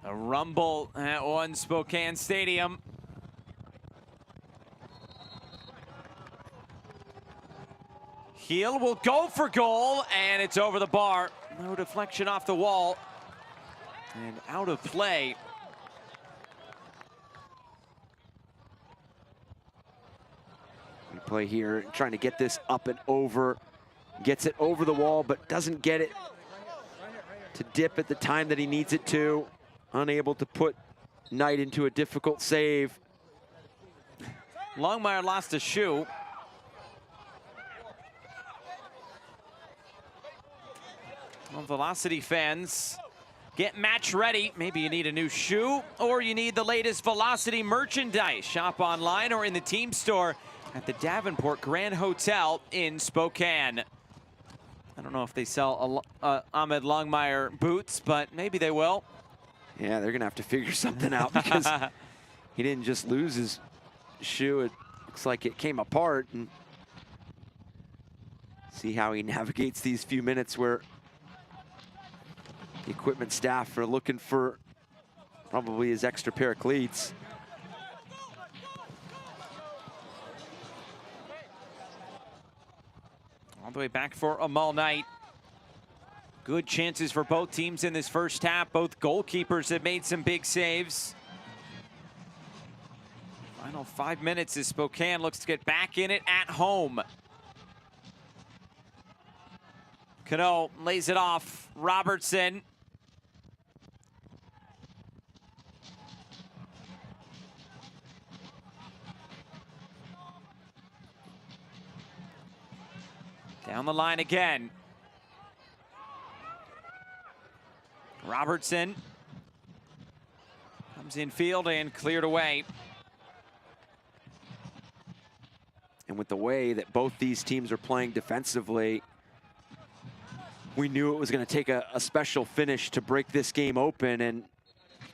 A rumble at One Spokane Stadium. Heel will go for goal, and it's over the bar. No deflection off the wall, and out of play. We play here, trying to get this up and over. Gets it over the wall, but doesn't get it to dip at the time that he needs it to. Unable to put Knight into a difficult save. Longmire lost a shoe. Well, Velocity fans, get match ready. Maybe you need a new shoe, or you need the latest Velocity merchandise. Shop online or in the team store at the Davenport Grand Hotel in Spokane. I don't know if they sell Ahmed Longmire boots, but maybe they will. Yeah, they're gonna have to figure something out, because he didn't just lose his shoe. It looks like it came apart, and see how he navigates these few minutes where the equipment staff are looking for probably his extra pair of cleats. All the way back for Amal Knight. Good chances for both teams in this first half. Both goalkeepers have made some big saves. Final 5 minutes as Spokane looks to get back in it at home. Cano lays it off. Robertson. Down the line again. Robertson comes in field and cleared away. And with the way that both these teams are playing defensively, we knew it was going to take a special finish to break this game open. And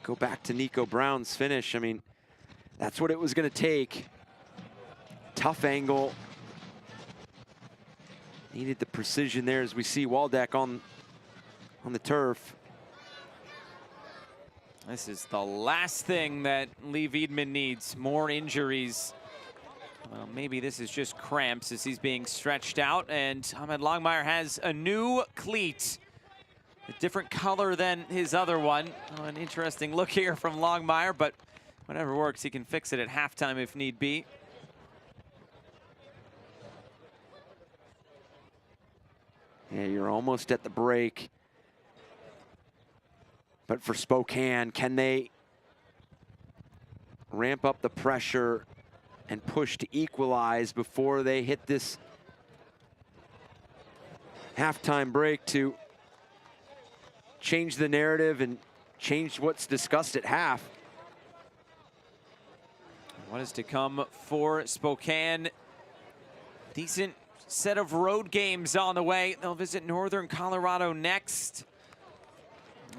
go back to Nico Brown's finish. I mean, that's what it was going to take. Tough angle. Needed the precision there, as we see Waldeck on the turf. This is the last thing that Lee Wiedemann needs, more injuries. Well, maybe this is just cramps as he's being stretched out, and Ahmed Longmire has a new cleat. A different color than his other one. Oh, an interesting look here from Longmire, but whatever works, he can fix it at halftime if need be. Yeah, you're almost at the break. But for Spokane, can they ramp up the pressure and push to equalize before they hit this halftime break to change the narrative and change what's discussed at half? What is to come for Spokane? Decent set of road games on the way. They'll visit Northern Colorado next.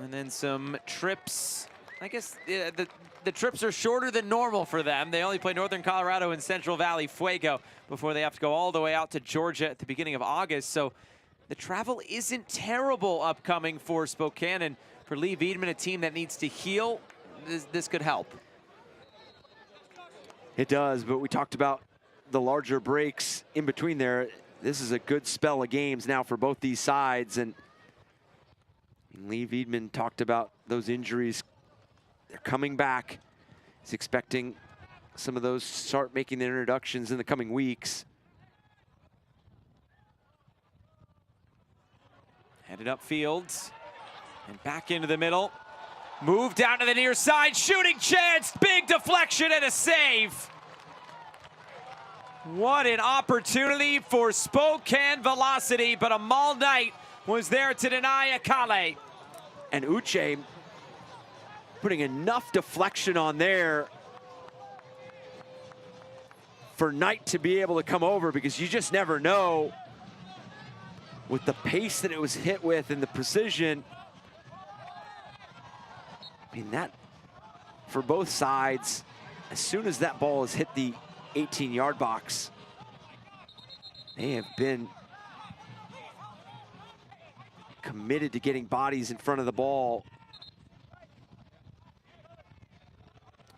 And then some trips. I guess the trips are shorter than normal for them. They only play Northern Colorado and Central Valley Fuego before they have to go all the way out to Georgia at the beginning of August. So the travel isn't terrible upcoming for Spokane, and for Lee Wiedemann, a team that needs to heal, this could help. It does, but we talked about the larger breaks in between there. This is a good spell of games now for both these sides, and Lee Wiedemann talked about those injuries. They're coming back, He's expecting some of those start making their introductions in the coming weeks. Headed upfield and back into the middle. Move down to the near side, shooting chance, big deflection and a save. What an opportunity for Spokane Velocity, but Amal Knight was there to deny Akale. And Uche putting enough deflection on there for Knight to be able to come over, because you just never know with the pace that it was hit with and the precision. I mean, that, for both sides, as soon as that ball has hit the 18-yard box, they have been committed to getting bodies in front of the ball.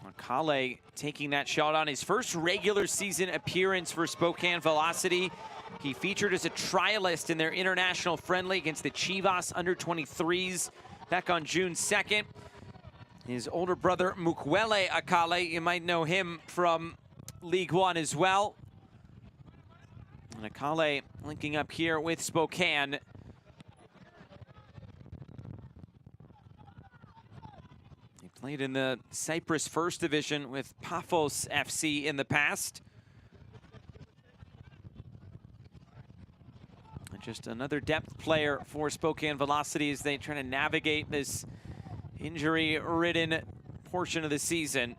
Akale taking that shot on his first regular season appearance for Spokane Velocity. He featured as a trialist in their international friendly against the Chivas under-23s back on June 2nd. His older brother, Mukwele Akale, you might know him from League One as well. And Akale linking up here with Spokane. He played in the Cyprus First Division with Paphos FC in the past. And just another depth player for Spokane Velocity as they try to navigate this injury-ridden portion of the season.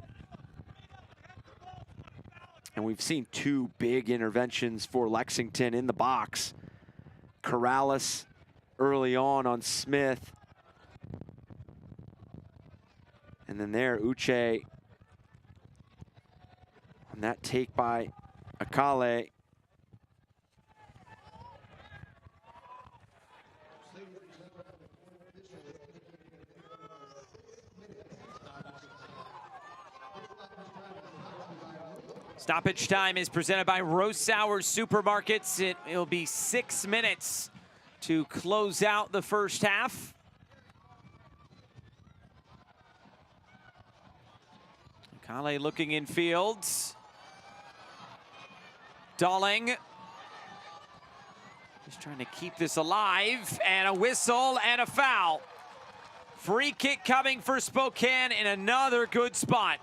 And we've seen two big interventions for Lexington in the box. Corrales early on Smith. And then there, Uche on that take by Akale. Stoppage time is presented by Rosauer Supermarkets. It will be 6 minutes to close out the first half. Akale looking in fields. Dalling just trying to keep this alive, and a whistle and a foul. Free kick coming for Spokane in another good spot.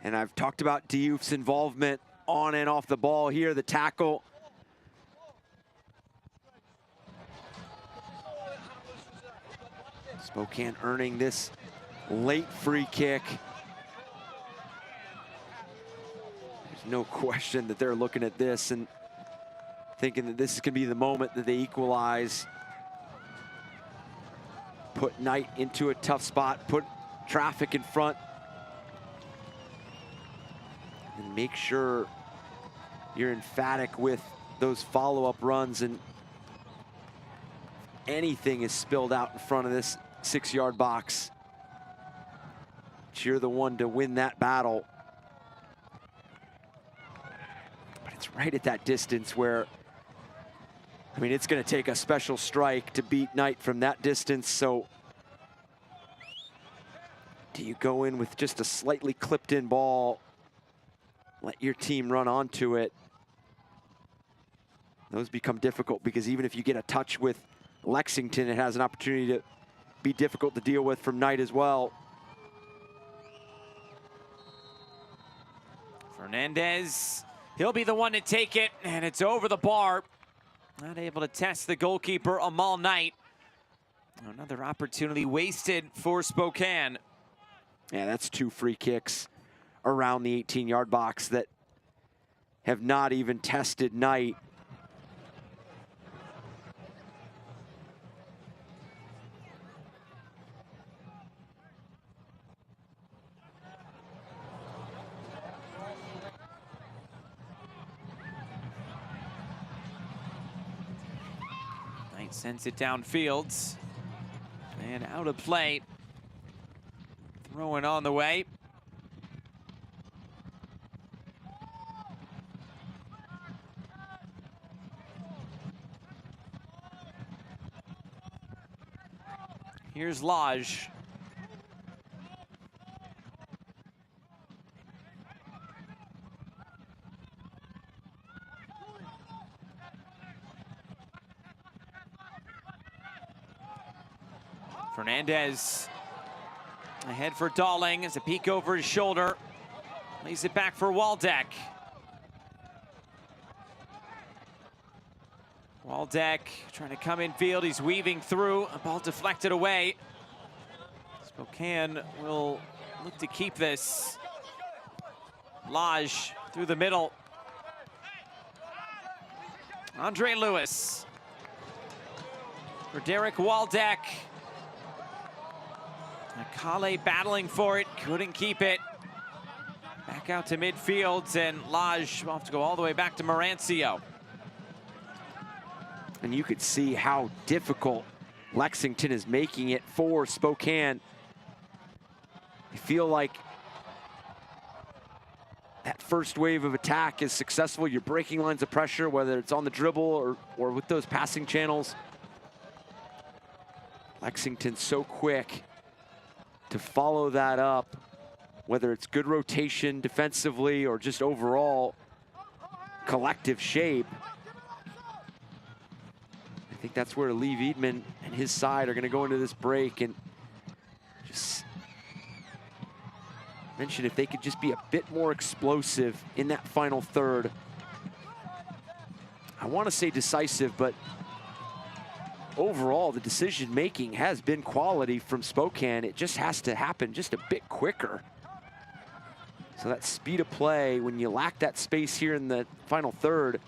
And I've talked about Diouf's involvement on and off the ball here, the tackle. Spokane earning this late free kick. There's no question that they're looking at this and thinking that this is gonna be the moment that they equalize. Put Knight into a tough spot, put traffic in front. And make sure you're emphatic with those follow-up runs, and anything is spilled out in front of this 6-yard box, you're the one to win that battle. But it's right at that distance where, I mean, it's gonna take a special strike to beat Knight from that distance. So do you go in with just a slightly clipped in ball, let your team run onto it? Those become difficult, because even if you get a touch with Lexington, it has an opportunity to be difficult to deal with from Knight as well. Fernandez, he'll be the one to take it, and it's over the bar. Not able to test the goalkeeper, Amal Knight. Another opportunity wasted for Spokane. Yeah, that's two free kicks around the 18-yard box that have not even tested Knight. Knight sends it downfield and out of play. Throwing on the way. Here's Lodge. Fernandez ahead for Darling as a peek over his shoulder. Lays it back for Waldeck. Waldeck trying to come in field. He's weaving through. A ball deflected away. Spokane will look to keep this. Lodge through the middle. Andre Lewis. For Derek Waldeck. Akale battling for it, couldn't keep it. Back out to midfield, and Lodge will have to go all the way back to Morancio. And you could see how difficult Lexington is making it for Spokane. I feel like that first wave of attack is successful. You're breaking lines of pressure, whether it's on the dribble or with those passing channels. Lexington's so quick to follow that up, whether it's good rotation defensively or just overall collective shape. I think that's where Lee Wiedemann and his side are going to go into this break and just mention if they could just be a bit more explosive in that final third. I want to say decisive, but overall, the decision-making has been quality from Spokane. It just has to happen just a bit quicker. So that speed of play, when you lack that space here in the final third,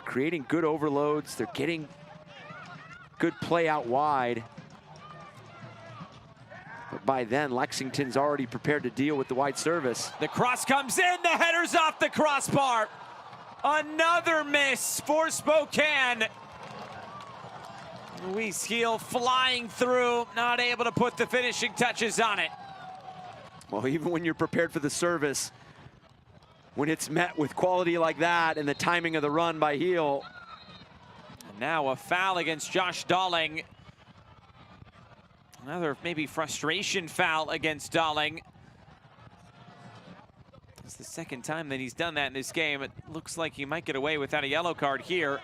creating good overloads, they're getting good play out wide. But by then, Lexington's already prepared to deal with the wide service. The cross comes in, the header's off the crossbar. Another miss for Spokane. Luis Gil flying through, not able to put the finishing touches on it. Well, even when you're prepared for the service, when it's met with quality like that and the timing of the run by Gil. And now a foul against Josh Darling. Another maybe frustration foul against Darling. It's the second time that he's done that in this game. It looks like he might get away without a yellow card here.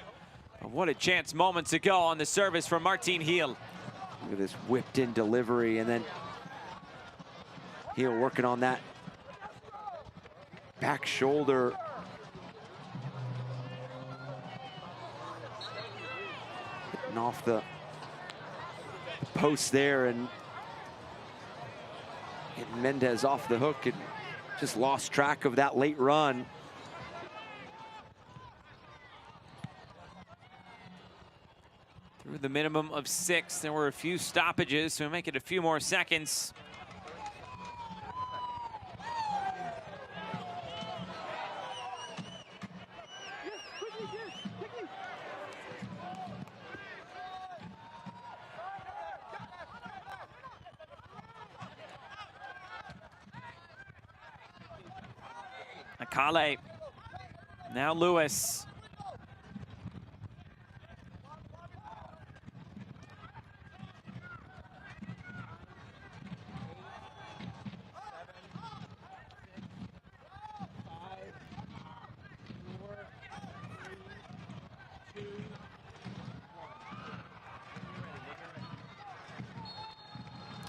But what a chance moments ago on the service from Martin Gil. Look at this whipped in delivery, and then Gil working on that back shoulder. Hitting off the post there and getting Mendez off the hook and just lost track of that late run. Through the minimum of 6, there were a few stoppages, so we make it a few more seconds. Akale, now Lewis.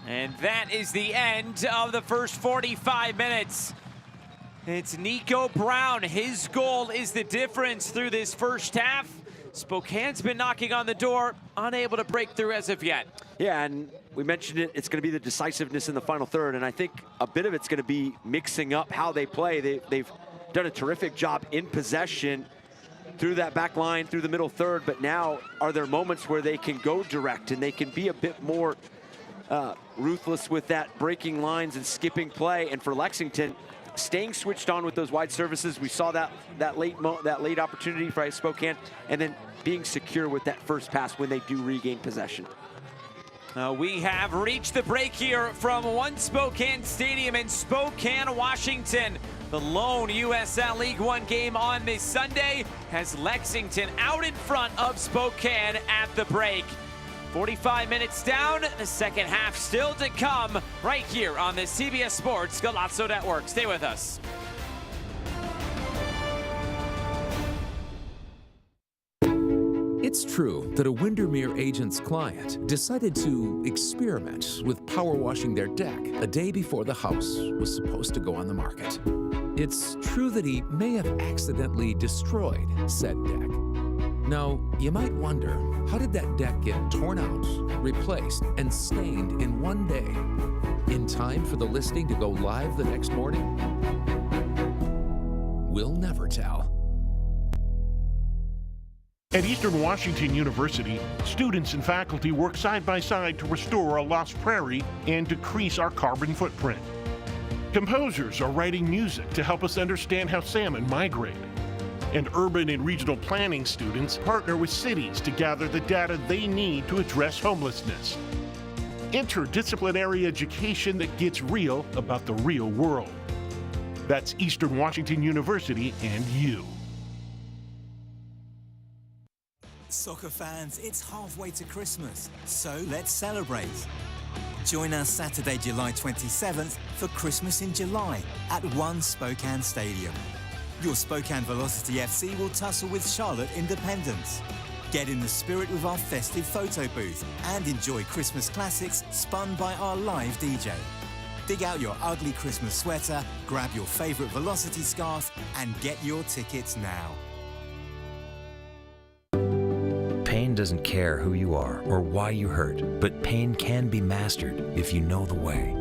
And that is the end of the first 45 minutes. It's Nico Brown. His goal is the difference through this first half. Spokane's been knocking on the door, unable to break through as of yet. Yeah, and we mentioned it, it's going to be the decisiveness in the final third, and I think a bit of it's going to be mixing up how they play. They've done a terrific job in possession through that back line, through the middle third, but now are there moments where they can go direct and they can be a bit more ruthless with that breaking lines and skipping play. And for Lexington, staying switched on with those wide services. We saw that late opportunity for Spokane, and then being secure with that first pass when they do regain possession. We have reached the break here from One Spokane Stadium in Spokane, Washington. The lone USL League One game on this Sunday has Lexington out in front of Spokane at the break. 45 minutes down, the second half still to come right here on the CBS Sports Golazo Network. Stay with us. It's true that a Windermere agent's client decided to experiment with power washing their deck a day before the house was supposed to go on the market. It's true that he may have accidentally destroyed said deck. Now, you might wonder, how did that deck get torn out, replaced, and stained in one day, in time for the listing to go live the next morning? We'll never tell. At Eastern Washington University, students and faculty work side by side to restore a lost prairie and decrease our carbon footprint. Composers are writing music to help us understand how salmon migrate. And urban and regional planning students partner with cities to gather the data they need to address homelessness. Interdisciplinary education that gets real about the real world. That's Eastern Washington University and you. Soccer fans, it's halfway to Christmas, so let's celebrate. Join us Saturday, July 27th for Christmas in July at One Spokane Stadium. Your Spokane Velocity FC will tussle with Charlotte Independence. Get in the spirit with our festive photo booth and enjoy Christmas classics spun by our live DJ. Dig out your ugly Christmas sweater, grab your favorite Velocity scarf, and get your tickets now. Pain doesn't care who you are or why you hurt, but pain can be mastered if you know the way.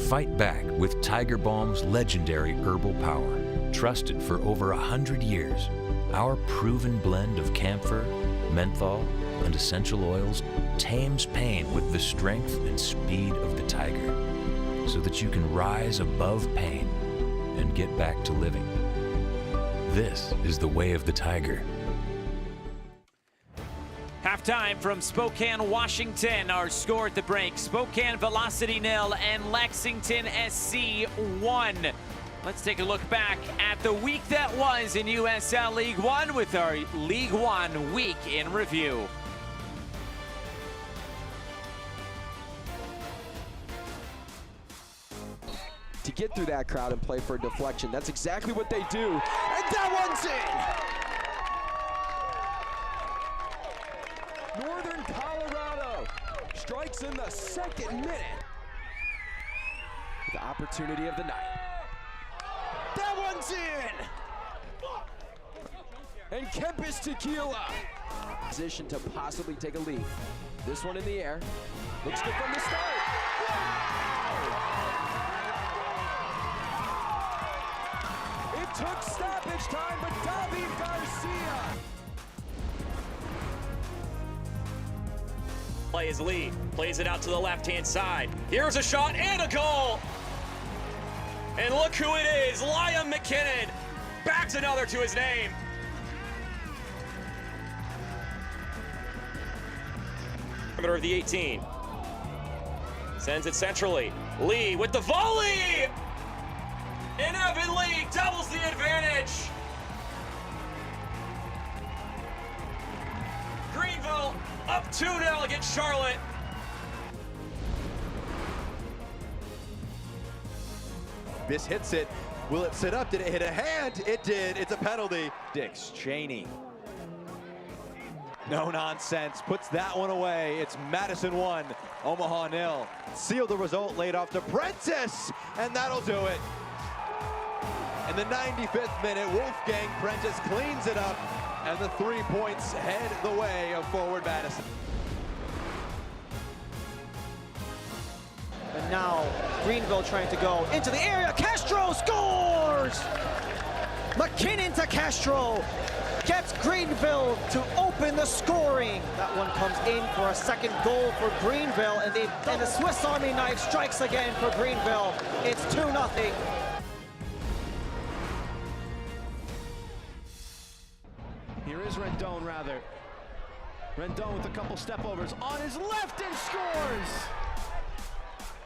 Fight back with Tiger Balm's legendary herbal power. Trusted for over 100 years, our proven blend of camphor, menthol, and essential oils tames pain with the strength and speed of the tiger, so that you can rise above pain and get back to living. This is the way of the tiger. Halftime from Spokane, Washington. Our score at the break: Spokane Velocity 0 and Lexington SC 1. Let's take a look back at the week that was in USL League One with our League One week in review. To get through that crowd and play for a deflection, that's exactly what they do. And that one's in! Northern Colorado strikes in the second minute. The opportunity of the night. That one's in! And Kempis Tequila. Position to possibly take a lead. This one in the air. Looks good from the start. It took stoppage time, but David Garcia. Play is Lee, plays it out to the left-hand side. Here's a shot and a goal! And look who it is, Liam McKinnon. Backs another to his name. Perimeter of the 18. Sends it centrally. Lee with the volley! And Evan Lee doubles the advantage. Greenville up 2-0 against Charlotte. This hits it. Will it sit up? Did it hit a hand? It did. It's a penalty. Dix Cheney. No nonsense. Puts that one away. It's Madison 1, Omaha 0. Seal the result laid off to Prentice, and that'll do it. In the 95th minute, Wolfgang Prentice cleans it up, and the 3 points head the way of forward Madison. And now Greenville trying to go into the area. Castro scores! McKinnon to Castro gets Greenville to open the scoring. That one comes in for a second goal for Greenville, and the Swiss Army knife strikes again for Greenville. It's 2-0. Here is Rendon, rather. Rendon with a couple stepovers on his left and scores!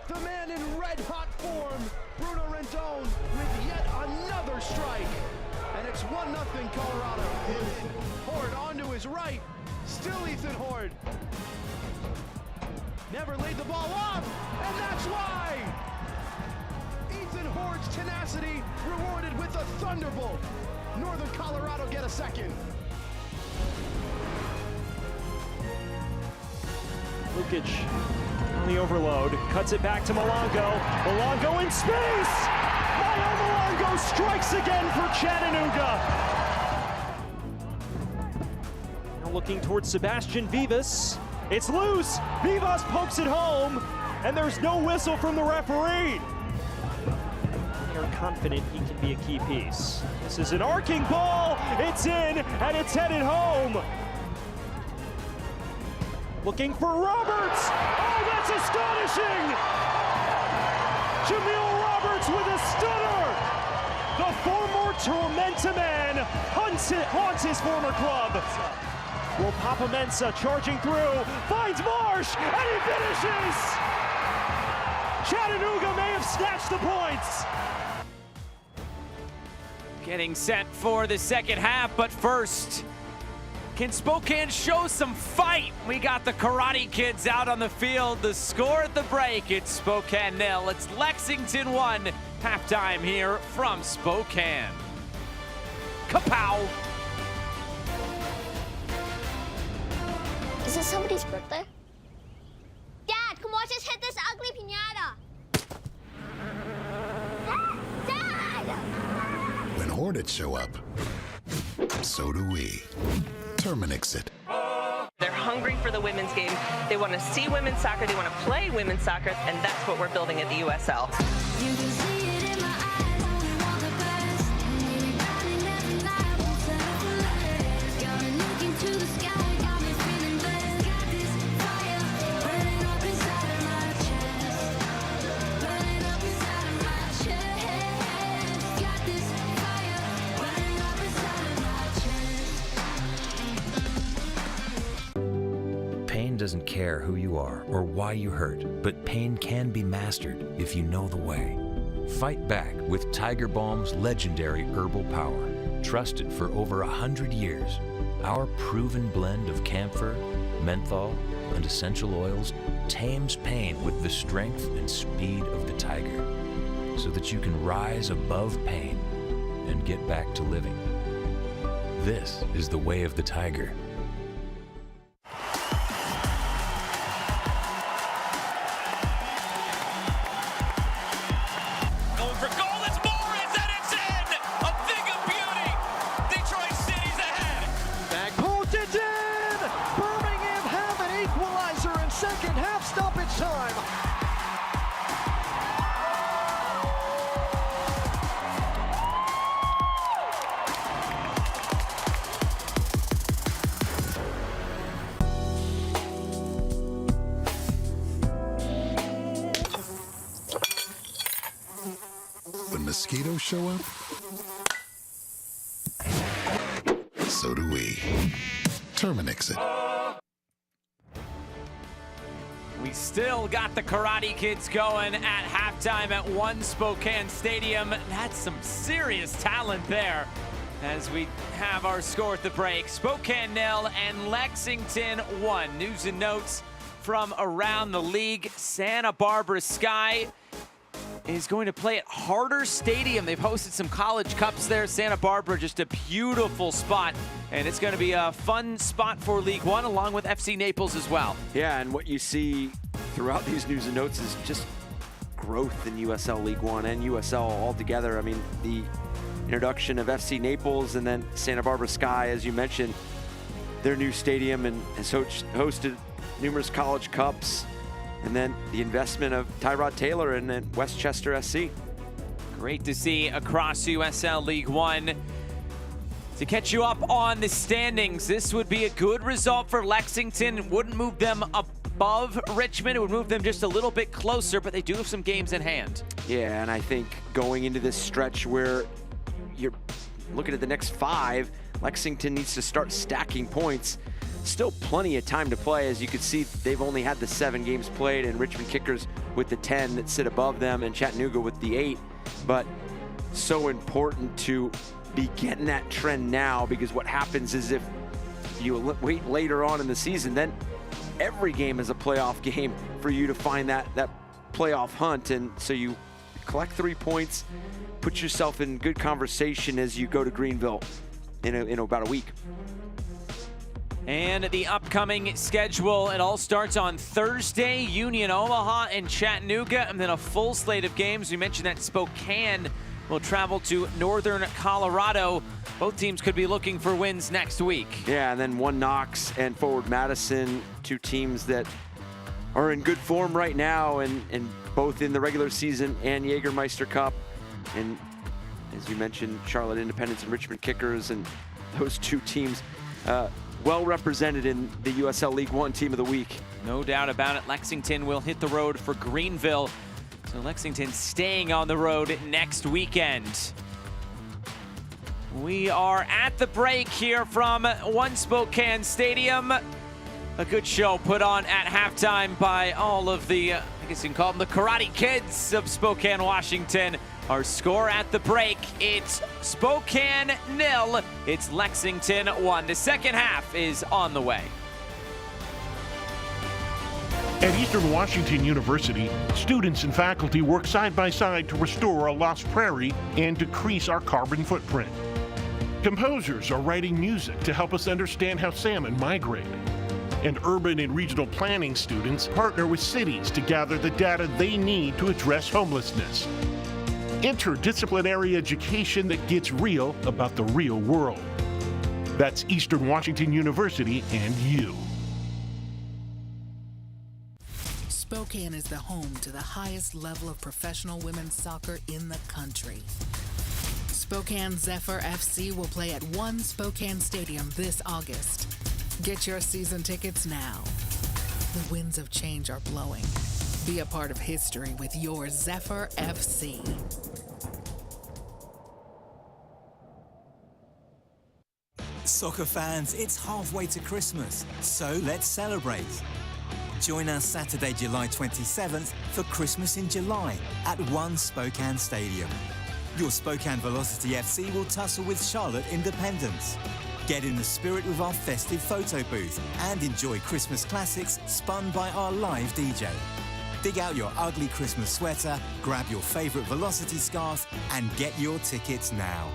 The man in red-hot form, Bruno Rendon, with yet another strike. And it's 1-0 Colorado. Horde onto his right, still Ethan Horde. Never laid the ball off, and that's why! Ethan Horde's tenacity rewarded with a thunderbolt. Northern Colorado get a second. Lukic on the overload, cuts it back to Malongo. Malongo in space! Mayo Malongo strikes again for Chattanooga. Now looking towards Sebastian Vivas. It's loose. Vivas pokes it home, and there's no whistle from the referee. They're confident he can be a key piece. This is an arcing ball. It's in, and it's headed home. Looking for Roberts. Oh, that's astonishing! Jamil Roberts with a stunner. The former Tormenta man haunts his former club. Will Papa-Mensah charging through, finds Marsh, and he finishes! Chattanooga may have snatched the points. Getting set for the second half, but first, can Spokane show some fight? We got the Karate Kids out on the field. The score at the break, it's Spokane 0. It's Lexington 1. Halftime here from Spokane. Kapow! Is it somebody's birthday? Dad, come watch us hit this ugly piñata. Dad! When Hornets show up, so do we. Terminix it. They're hungry for the women's game. They want to see women's soccer. They want to play women's soccer, and that's what we're building at the USL. You can see it in my eyes. You want the best. Anybody never lie. Won't settle for less. Got me looking to the sky. Got me feeling blessed. Got this fire burning up inside of my chest. Burning up inside of my chest. Got this fire burning up inside of my chest. Pain doesn't care who you are or why you hurt, but pain can be mastered if you know the way. Fight back with Tiger Balm's legendary herbal power. Trusted for over 100 years, our proven blend of camphor, menthol, and essential oils tames pain with the strength and speed of the tiger, so that you can rise above pain and get back to living. This is the way of the tiger. Mosquitoes show up, so do we. Terminix it. We still got the Karate Kids going at halftime at One Spokane Stadium. That's some serious talent there as we have our score at the break. Spokane 0 and Lexington 1. News and notes from around the league. Santa Barbara Sky is going to play at Harder Stadium. They've hosted some college cups there. Santa Barbara, just a beautiful spot. And it's going to be a fun spot for League One, along with FC Naples as well. Yeah, and what you see throughout these news and notes is just growth in USL League One and USL altogether. I mean, the introduction of FC Naples and then Santa Barbara Sky, as you mentioned, their new stadium and has hosted numerous college cups. And then the investment of Tyrod Taylor and then Westchester SC. Great to see across USL League One. To catch you up on the standings, this would be a good result for Lexington. It wouldn't move them above Richmond. It would move them just a little bit closer, but they do have some games in hand. Yeah, and I think going into this stretch where you're looking at the next 5, Lexington needs to start stacking points. Still plenty of time to play. As you can see, they've only had the 7 games played, and Richmond Kickers with the 10 that sit above them, and Chattanooga with the 8. But so important to be getting that trend now, because what happens is if you wait later on in the season, then every game is a playoff game for you to find that playoff hunt. And so you collect 3 points, put yourself in good conversation as you go to Greenville in about a week. And the upcoming schedule, it all starts on Thursday, Union Omaha and Chattanooga, and then a full slate of games. We mentioned that Spokane will travel to Northern Colorado. Both teams could be looking for wins next week. Yeah, and then One Knox and Forward Madison, two teams that are in good form right now, and both in the regular season and Jägermeister Cup. And as you mentioned, Charlotte Independence and Richmond Kickers, and those two teams well represented in the USL League One Team of the Week. No doubt about it. Lexington will hit the road for Greenville. So Lexington staying on the road next weekend. We are at the break here from One Spokane Stadium. A good show put on at halftime by all of the, I guess you can call them the Karate Kids of Spokane, Washington. Our score at the break, it's Spokane 0, it's Lexington 1. The second half is on the way. At Eastern Washington University, students and faculty work side by side to restore a lost prairie and decrease our carbon footprint. Composers are writing music to help us understand how salmon migrate. And urban and regional planning students partner with cities to gather the data they need to address homelessness. Interdisciplinary education that gets real about the real world. That's Eastern Washington University and you. Spokane is the home to the highest level of professional women's soccer in the country. Spokane Zephyr FC will play at One Spokane Stadium this August. Get your season tickets now. The winds of change are blowing. Be a part of history with your Zephyr FC. Soccer fans, it's halfway to Christmas, so let's celebrate. Join us Saturday, July 27th for Christmas in July at One Spokane Stadium. Your Spokane Velocity FC will tussle with Charlotte Independence. Get in the spirit with our festive photo booth and enjoy Christmas classics spun by our live DJ. Dig out your ugly Christmas sweater, grab your favorite Velocity scarf, and get your tickets now.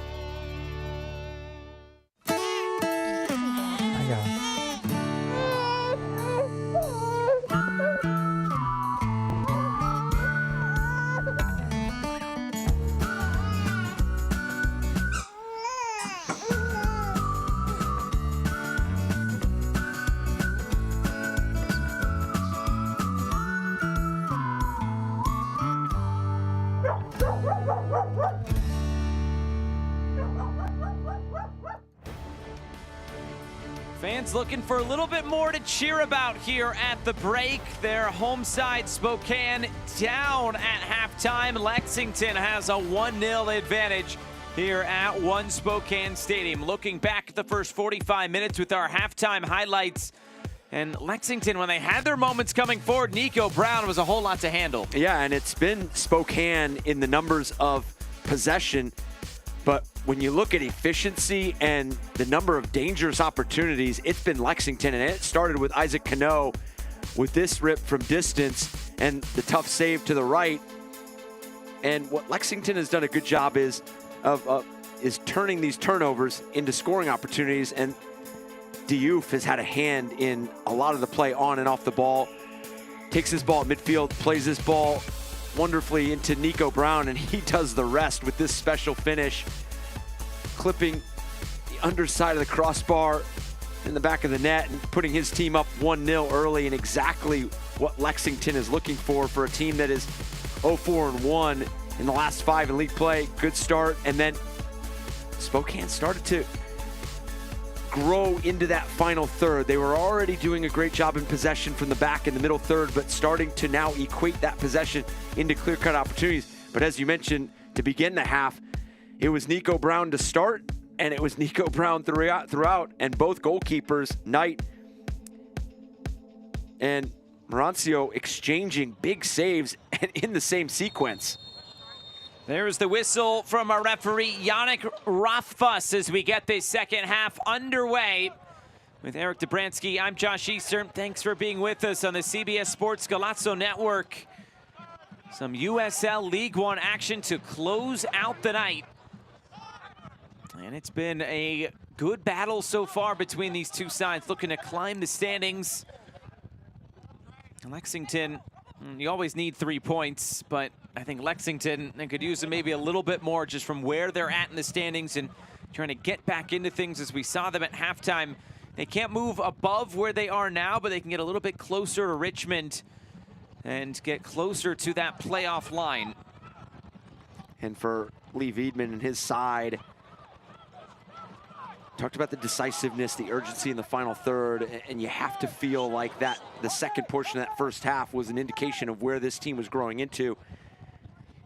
Fans looking for a little bit more to cheer about here at the break. Their home side, Spokane, down at halftime. Lexington has a 1-0 advantage here at One Spokane Stadium. Looking back at the first 45 minutes with our halftime highlights. And Lexington, when they had their moments coming forward, Nico Brown was a whole lot to handle. Yeah, and it's been Spokane in the numbers of possession. But when you look at efficiency and the number of dangerous opportunities, it's been Lexington. And it started with Isaac Cano with this rip from distance and the tough save to the right. And what Lexington has done a good job is turning these turnovers into scoring opportunities. And Diouf has had a hand in a lot of the play on and off the ball. Takes his ball at midfield, plays this ball wonderfully into Nico Brown, and he does the rest with this special finish, clipping the underside of the crossbar in the back of the net and putting his team up 1-0 early, and exactly what Lexington is looking for a team that is 0-4-1 in the last 5 in league play. Good start, and then Spokane started to grow into that final third. They were already doing a great job in possession from the back in the middle third, but starting to now equate that possession into clear-cut opportunities. But as you mentioned, to begin the half, it was Nico Brown to start, and it was Nico Brown throughout, and both goalkeepers, Knight and Marancio, exchanging big saves and in the same sequence. There's the whistle from our referee, Yannick Rothfuss, as we get this second half underway. With Eric Dobransky, I'm Josh Easter. Thanks for being with us on the CBS Sports Golazo Network. Some USL League One action to close out the night. And it's been a good battle so far between these two sides, looking to climb the standings. Lexington, you always need 3 points, but I think Lexington, they could use them maybe a little bit more just from where they're at in the standings and trying to get back into things as we saw them at halftime. They can't move above where they are now, but they can get a little bit closer to Richmond and get closer to that playoff line. And for Lee Veidman and his side, talked about the decisiveness, the urgency in the final third, and you have to feel like that the second portion of that first half was an indication of where this team was growing into.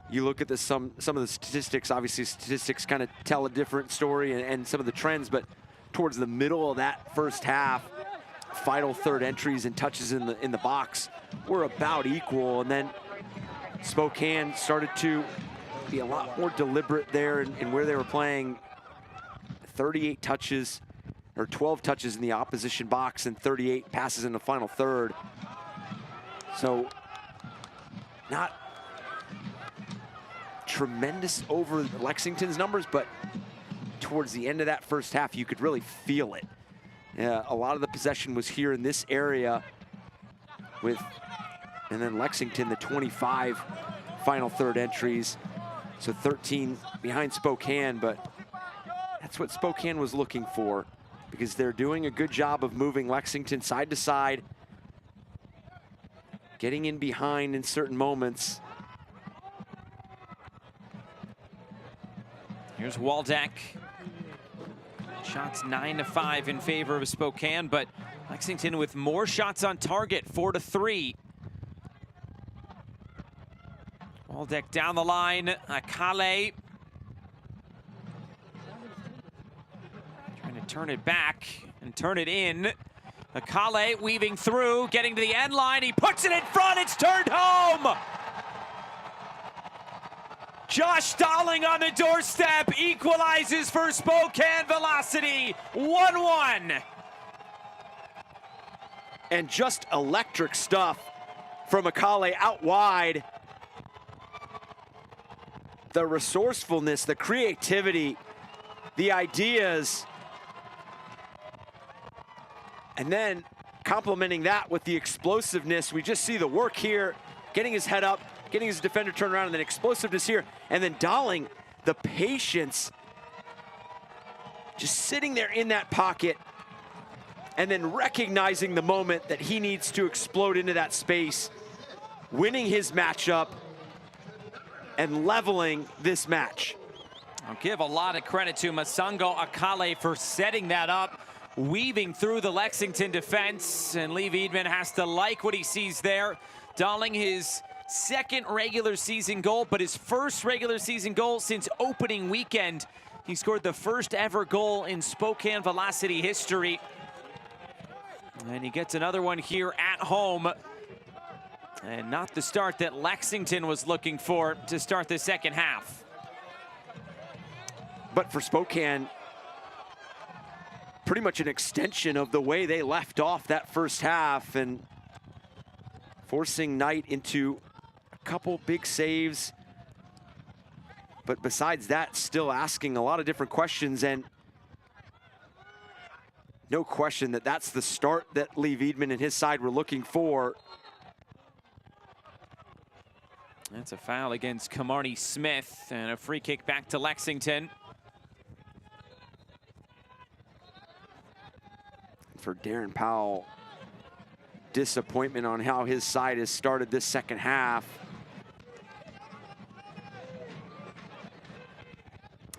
You look at some of the statistics, obviously statistics kind of tell a different story and some of the trends, but towards the middle of that first half, final third entries and touches in the box were about equal, and then Spokane started to be a lot more deliberate there in where they were playing. 38 touches, or 12 touches in the opposition box and 38 passes in the final third. So not tremendous over Lexington's numbers, but towards the end of that first half, you could really feel it. A lot of the possession was here in this area and then Lexington, the 25 final third entries. So 13 behind Spokane, but that's what Spokane was looking for because they're doing a good job of moving Lexington side to side, getting in behind in certain moments. Here's Waldeck. Shots 9-5 in favor of Spokane, but Lexington with more shots on target, 4-3. Waldeck down the line, Akale. Trying to turn it back and turn it in. Akale weaving through, getting to the end line. He puts it in front, it's turned home! Josh Dahling on the doorstep equalizes for Spokane Velocity, 1-1. And just electric stuff from Akale out wide. The resourcefulness, the creativity, the ideas. And then complementing that with the explosiveness. We just see the work here, getting his head up, getting his defender turned around, and then explosiveness here. And then Dahling, the patience, just sitting there in that pocket and then recognizing the moment that he needs to explode into that space, winning his matchup and leveling this match. I'll give a lot of credit to Masango Akale for setting that up, weaving through the Lexington defense, and Lee Veidman has to like what he sees there. Dahling, his second regular season goal, but his first regular season goal since opening weekend. He scored the first ever goal in Spokane Velocity history. And he gets another one here at home. And not the start that Lexington was looking for to start the second half. But for Spokane, pretty much an extension of the way they left off that first half and forcing Knight into a couple big saves. But besides that, still asking a lot of different questions, and no question that that's the start that Lee Veidman and his side were looking for. That's a foul against Kamarni Smith and a free kick back to Lexington. For Darren Powell, disappointment on how his side has started this second half.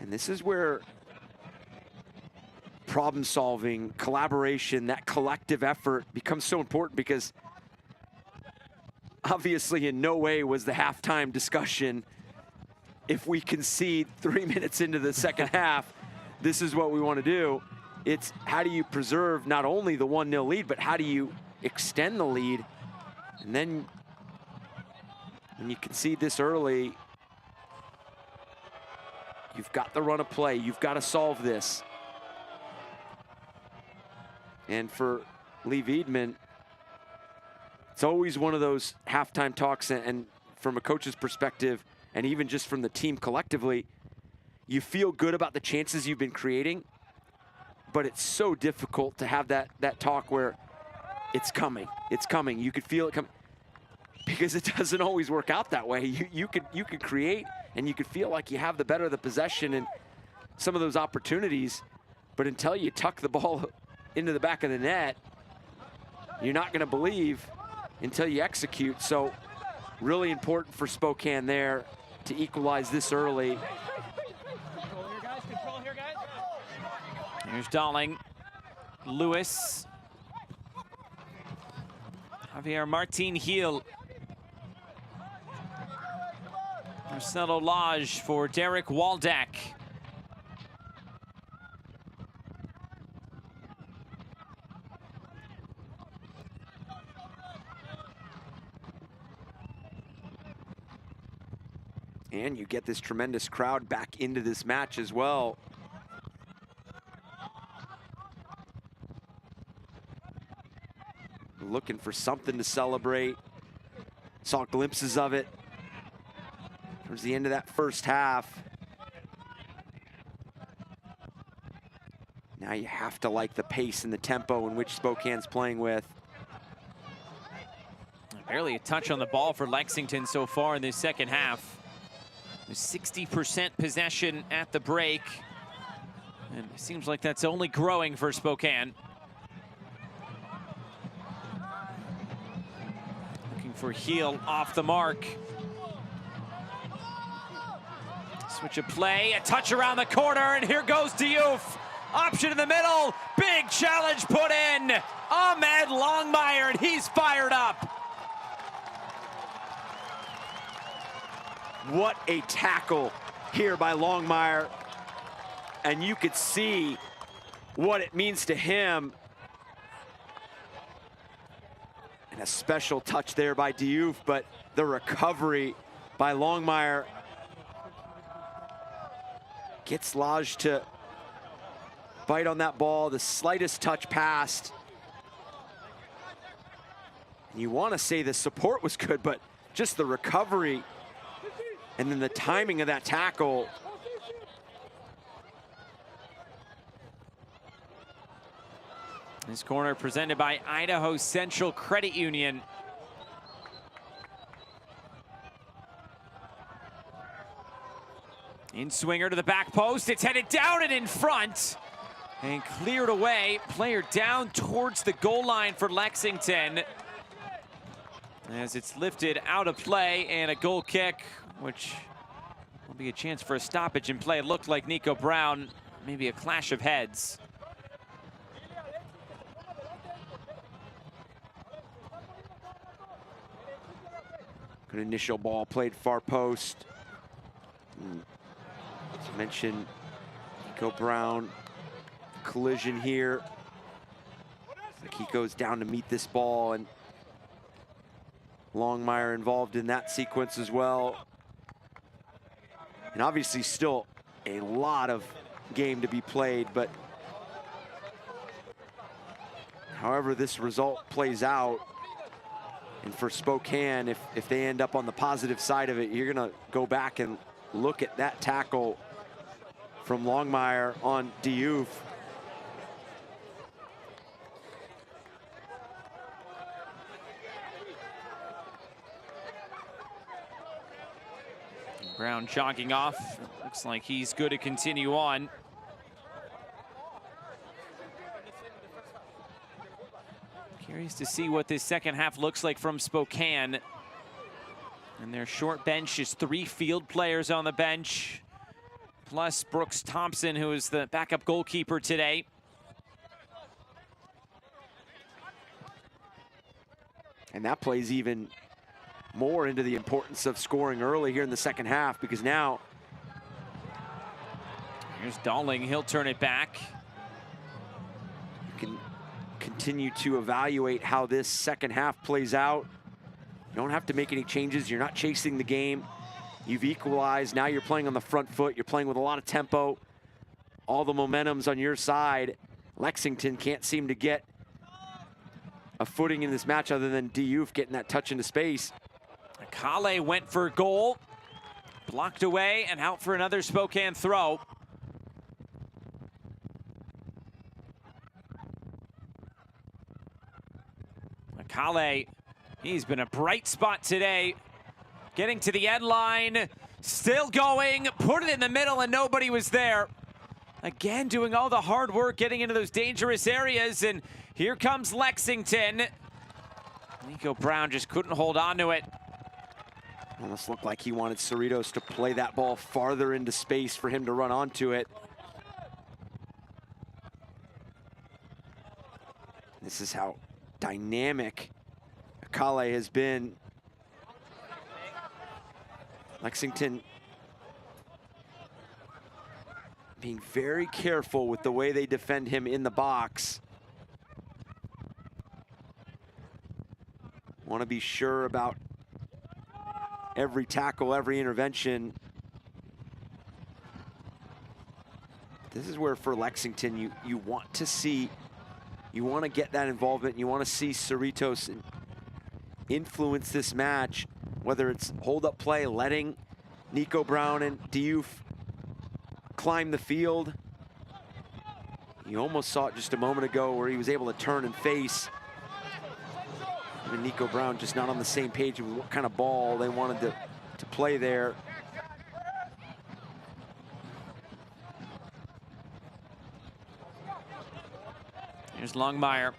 And this is where problem solving, collaboration, that collective effort becomes so important, because obviously in no way was the halftime discussion, if we concede 3 minutes into the second half, this is what we want to do. It's how do you preserve not only the 1-0 lead, but how do you extend the lead? And then when you concede this early, you've got the run of play. You've got to solve this. And for Lee Wiedemann, it's always one of those halftime talks, and from a coach's perspective, and even just from the team collectively, you feel good about the chances you've been creating, but it's so difficult to have that talk where it's coming. You could feel it coming, because it doesn't always work out that way. You could create, and you could feel like you have the better of the possession and some of those opportunities, but until you tuck the ball into the back of the net, you're not going to believe until you execute. So really important for Spokane there to equalize this early. Here's Darling, Lewis, Javier Martin Heel, Marcelo Lage for Derek Waldeck. And you get this tremendous crowd back into this match as well. Looking for something to celebrate. Saw glimpses of it towards the end of that first half. Now you have to like the pace and the tempo in which Spokane's playing with. Barely a touch on the ball for Lexington so far in this second half. 60% possession at the break. And it seems like that's only growing for Spokane. Looking for Heel off the mark. Switch of play, a touch around the corner, and here goes Diouf. Option in the middle, big challenge put in. Ahmed Longmire, and he's fired up. What a tackle here by Longmire. And you could see what it means to him. And a special touch there by Diouf, but the recovery by Longmire gets Lage to bite on that ball, the slightest touch passed. And you want to say the support was good, but just the recovery and then the timing of that tackle. This corner presented by Idaho Central Credit Union. In swinger to the back post, it's headed down and in front. And cleared away, player down towards the goal line for Lexington. As it's lifted out of play, and a goal kick, which will be a chance for a stoppage in play. It looked like Nico Brown, maybe a clash of heads. Good initial ball played far post. As mentioned, Nico Brown, collision here. Like he goes down to meet this ball, and Longmire involved in that sequence as well. And obviously still a lot of game to be played, but however this result plays out, and for Spokane, if they end up on the positive side of it, you're gonna go back and look at that tackle from Longmire on Diouf. Brown jogging off. Looks like he's good to continue on. Curious to see what this second half looks like from Spokane. And their short bench is 3 field players on the bench, plus Brooks Thompson, who is the backup goalkeeper today. And that plays even more into the importance of scoring early here in the second half, because now here's Darling, he'll turn it back. You can continue to evaluate how this second half plays out. You don't have to make any changes. You're not chasing the game. You've equalized. Now you're playing on the front foot. You're playing with a lot of tempo. All the momentum's on your side. Lexington can't seem to get a footing in this match other than Youth getting that touch into space. Kale went for goal, blocked away, and out for another Spokane throw. Kale, he's been a bright spot today. Getting to the end line, still going, put it in the middle and nobody was there. Again, doing all the hard work, getting into those dangerous areas, and here comes Lexington. Nico Brown just couldn't hold on to it. Almost looked like he wanted Cerritos to play that ball farther into space for him to run onto it. This is how dynamic Kale has been. Lexington being very careful with the way they defend him in the box. Want to be sure about every tackle, every intervention. This is where for Lexington you want to see, you want to get that involvement. You want to see Cerritos influence this match, whether it's hold up play, letting Nico Brown and Youth climb the field. You almost saw it just a moment ago where he was able to turn and face. And Nico Brown just not on the same page with what kind of ball they wanted to play there. Here's Longmire.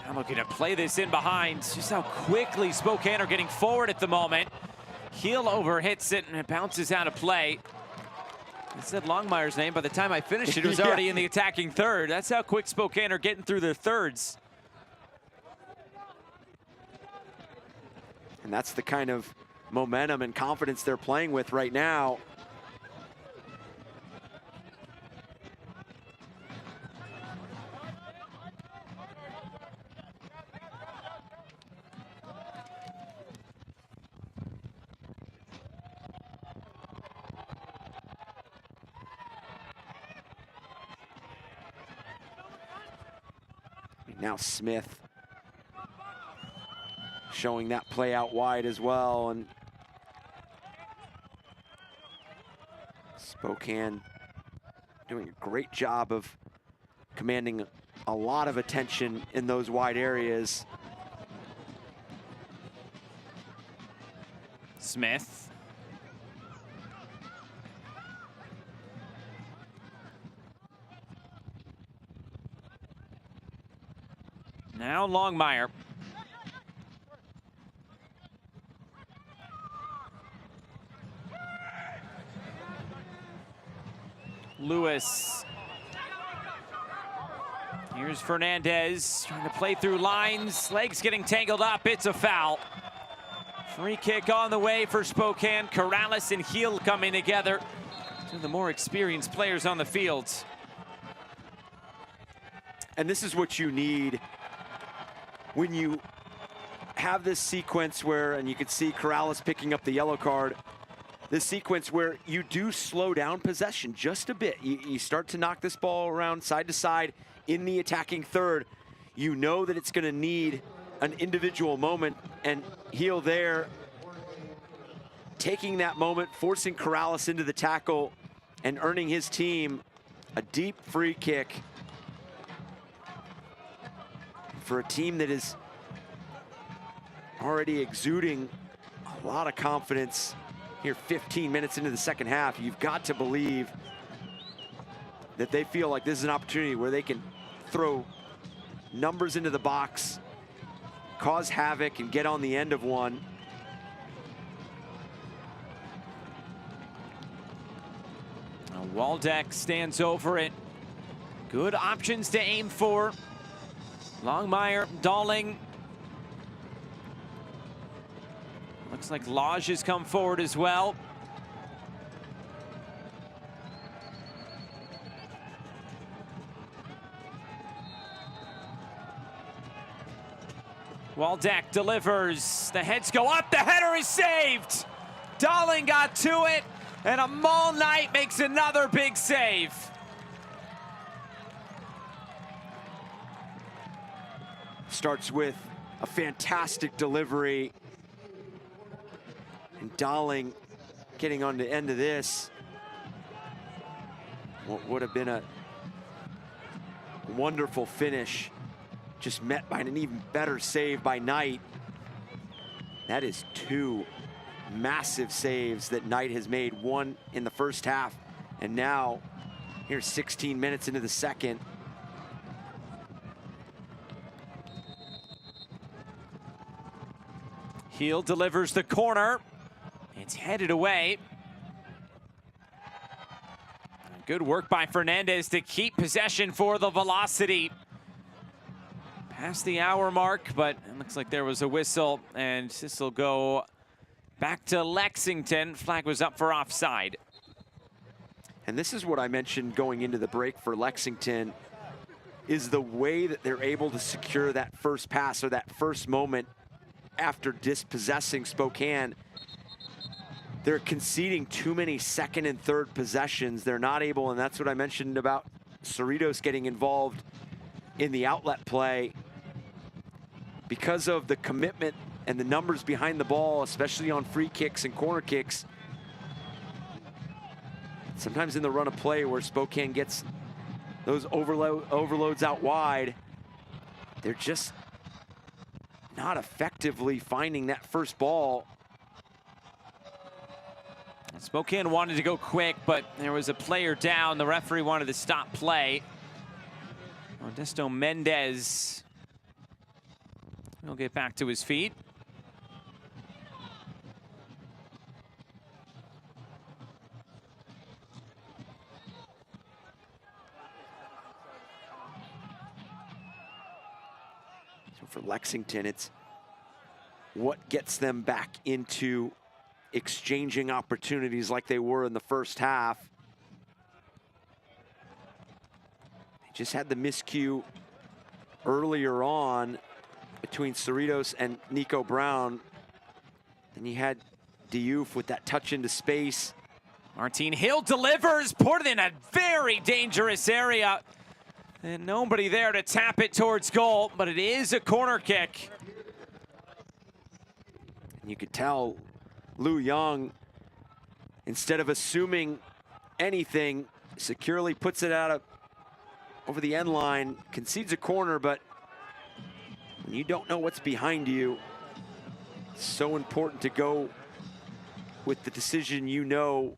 I'm looking to play this in behind. Just how quickly Spokane are getting forward at the moment. Heel over hits it and it bounces out of play. I said Longmire's name. By the time I finished it, it was already in the attacking third. That's how quick Spokane are getting through their thirds. And that's the kind of momentum and confidence they're playing with right now. Now Smith showing that play out wide as well, and Spokane doing a great job of commanding a lot of attention in those wide areas. Smith. Now Longmire. Lewis. Here's Fernandez trying to play through lines. Legs getting tangled up. It's a foul. Free kick on the way for Spokane. Corrales and Heel coming together. Two of the more experienced players on the field. And this is what you need when you have this sequence where, and you can see Corrales picking up the yellow card, this sequence where you do slow down possession just a bit. You start to knock this ball around side to side in the attacking third. You know that it's gonna need an individual moment, and Heel there, taking that moment, forcing Corrales into the tackle, and earning his team a deep free kick for a team that is already exuding a lot of confidence here 15 minutes into the second half. You've got to believe that they feel like this is an opportunity where they can throw numbers into the box, cause havoc, and get on the end of one. Waldeck stands over it. Good options to aim for. Longmire, Dalling. Looks like Lodge has come forward as well. Waldeck delivers. The heads go up. The header is saved. Dalling got to it, and Amal Knight makes another big save. Starts with a fantastic delivery. And Darling getting on the end of this. What would have been a wonderful finish, just met by an even better save by Knight. That is 2 massive saves that Knight has made, one in the first half, and now here's 16 minutes into the second. Heel delivers the corner. It's headed away. Good work by Fernandez to keep possession for the Velocity. Past the hour mark, but it looks like there was a whistle, and this will go back to Lexington. Flag was up for offside. And this is what I mentioned going into the break for Lexington, is the way that they're able to secure that first pass or that first moment after dispossessing Spokane. They're conceding too many second and third possessions. They're not able, and that's what I mentioned about Cerritos getting involved in the outlet play. Because of the commitment and the numbers behind the ball, especially on free kicks and corner kicks, sometimes in the run of play where Spokane gets those overloads out wide, they're just not effectively finding that first ball. Spokane wanted to go quick, but there was a player down. The referee wanted to stop play. Modesto Mendez will get back to his feet. So for Lexington, it's what gets them back into exchanging opportunities like they were in the first half. They just had the miscue earlier on between Cerritos and Nico Brown. Then you had Diouf with that touch into space. Martin Hill delivers, put it in a very dangerous area. And nobody there to tap it towards goal, but it is a corner kick. And you could tell Lou Young, instead of assuming anything, securely puts it out over the end line, concedes a corner, but when you don't know what's behind you, it's so important to go with the decision you know.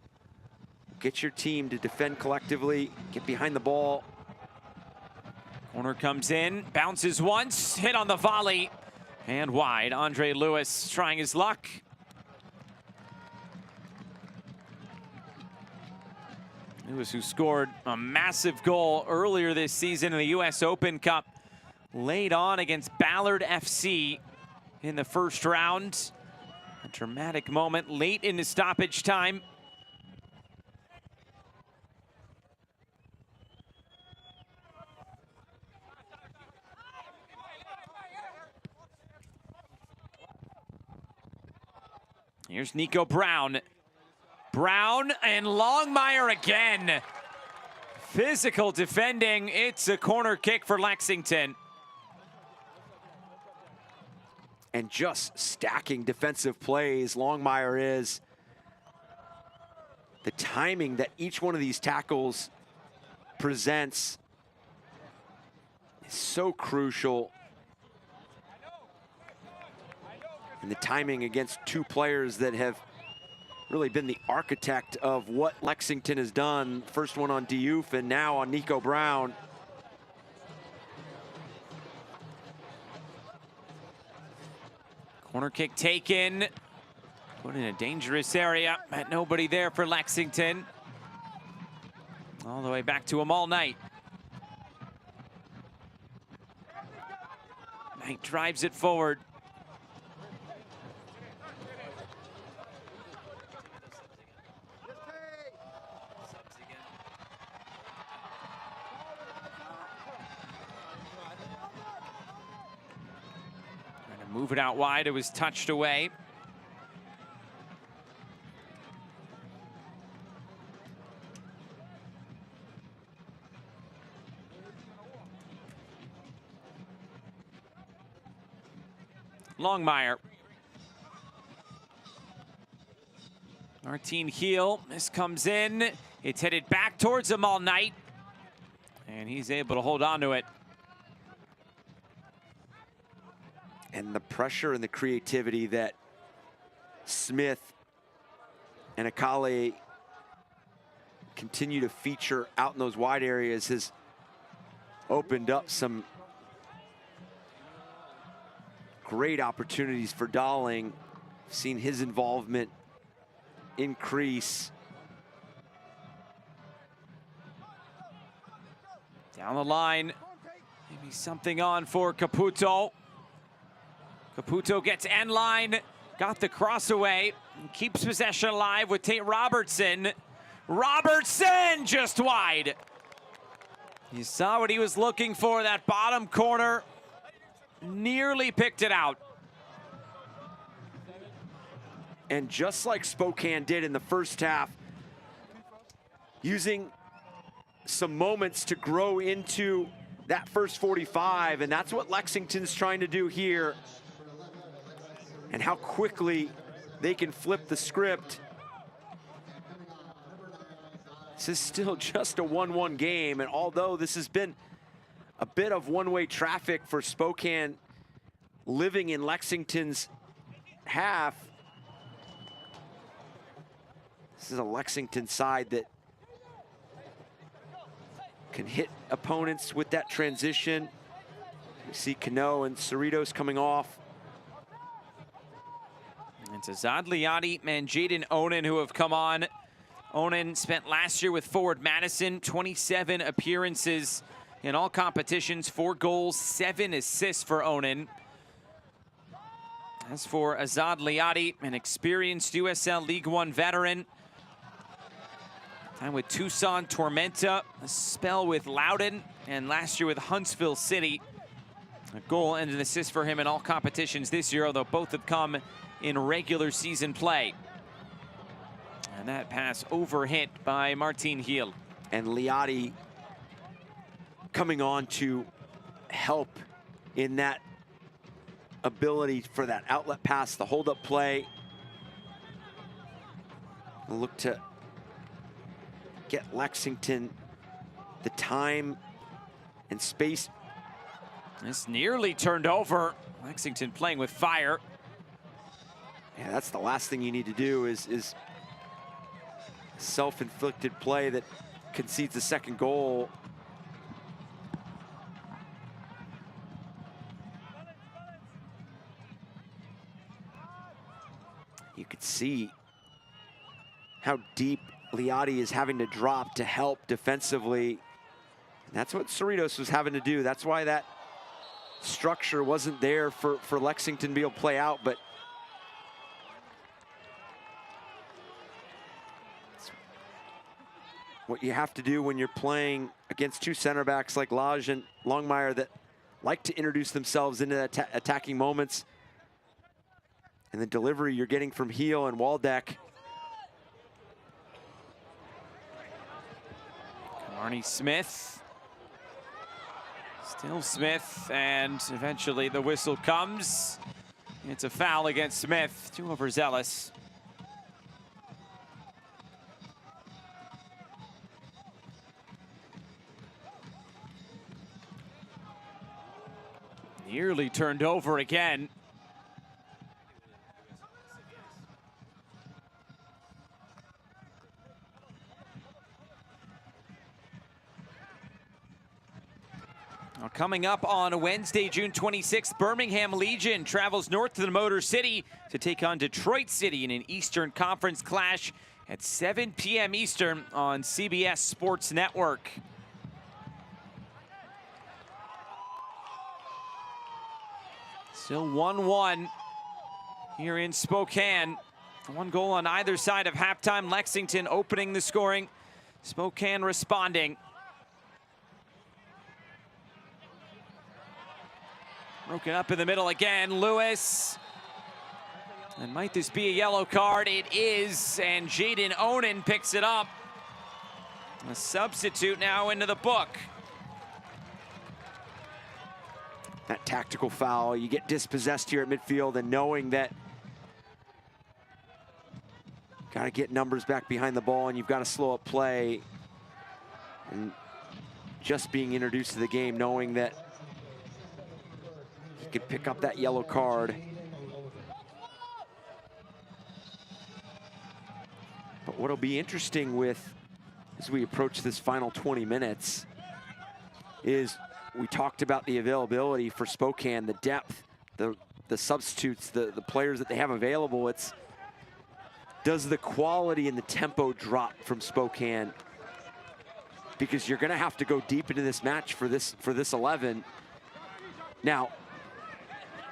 Get your team to defend collectively, get behind the ball. Corner comes in, bounces once, hit on the volley, and wide. Andre Lewis trying his luck. Lewis, who scored a massive goal earlier this season in the US Open Cup, laid on against Ballard FC in the first round. A dramatic moment late in the stoppage time. Here's Nico Brown. Brown and Longmire again. Physical defending. It's a corner kick for Lexington. And just stacking defensive plays, Longmire is. The timing that each one of these tackles presents is so crucial. And the timing against two players that have really been the architect of what Lexington has done. First one on Diouf and now on Nico Brown. Corner kick taken. Put in a dangerous area, but nobody there for Lexington. All the way back to him all night. Knight drives it forward. Move it out wide, it was touched away. Longmire. Martin Heel, this comes in. It's headed back towards him all night. And he's able to hold on to it. And the pressure and the creativity that Smith and Akale continue to feature out in those wide areas has opened up some great opportunities for Dowling. Seen his involvement increase. Down the line, maybe something on for Caputo. Caputo gets end line, got the cross away, keeps possession alive with Tate Robertson. Robertson just wide. You saw what he was looking for, that bottom corner. Nearly picked it out. And just like Spokane did in the first half, using some moments to grow into that first 45, and that's what Lexington's trying to do here. And how quickly they can flip the script. This is still just a 1-1 game, and although this has been a bit of one-way traffic for Spokane living in Lexington's half, this is a Lexington side that can hit opponents with that transition. You see Cano and Cerritos coming off. It's Azad Liati and Jaden Onen who have come on. Onen spent last year with Forward Madison, 27 appearances in all competitions, 4 goals, 7 assists for Onen. As for Azad Liati, an experienced USL League One veteran. Time with Tucson Tormenta, a spell with Loudoun, and last year with Huntsville City. A goal and an assist for him in all competitions this year, although both have come in regular season play. And that pass overhit by Martin Heel. And Liati coming on to help in that ability for that outlet pass, the hold-up play. Look to get Lexington the time and space. This nearly turned over. Lexington playing with fire. Yeah, that's the last thing you need to do is self-inflicted play that concedes the second goal. You could see how deep Liati is having to drop to help defensively. And that's what Cerritos was having to do. That's why that structure wasn't there for Lexington to be able to play out, but what you have to do when you're playing against 2 center backs like Lage and Longmire that like to introduce themselves into that attacking moments. And the delivery you're getting from Heel and Waldeck. Arnie Smith. Still Smith, and eventually the whistle comes. It's a foul against Smith, too overzealous. Nearly turned over again. Now coming up on Wednesday, June 26th, Birmingham Legion travels north to the Motor City to take on Detroit City in an Eastern Conference clash at 7 p.m. Eastern on CBS Sports Network. Still 1-1 here in Spokane. 1 goal on either side of halftime. Lexington opening the scoring. Spokane responding. Broken up in the middle again. Lewis. And might this be a yellow card? It is, and Jaden Onen picks it up. A substitute now into the book. That tactical foul. You get dispossessed here at midfield, and knowing that got to get numbers back behind the ball and you've got to slow up play. And just being introduced to the game, knowing that he could pick up that yellow card. But what'll be interesting with, as we approach this final 20 minutes, is we talked about the availability for Spokane, the depth, the substitutes, the players that they have available. It's, does the quality and the tempo drop from Spokane? Because you're gonna have to go deep into this match for this 11. Now,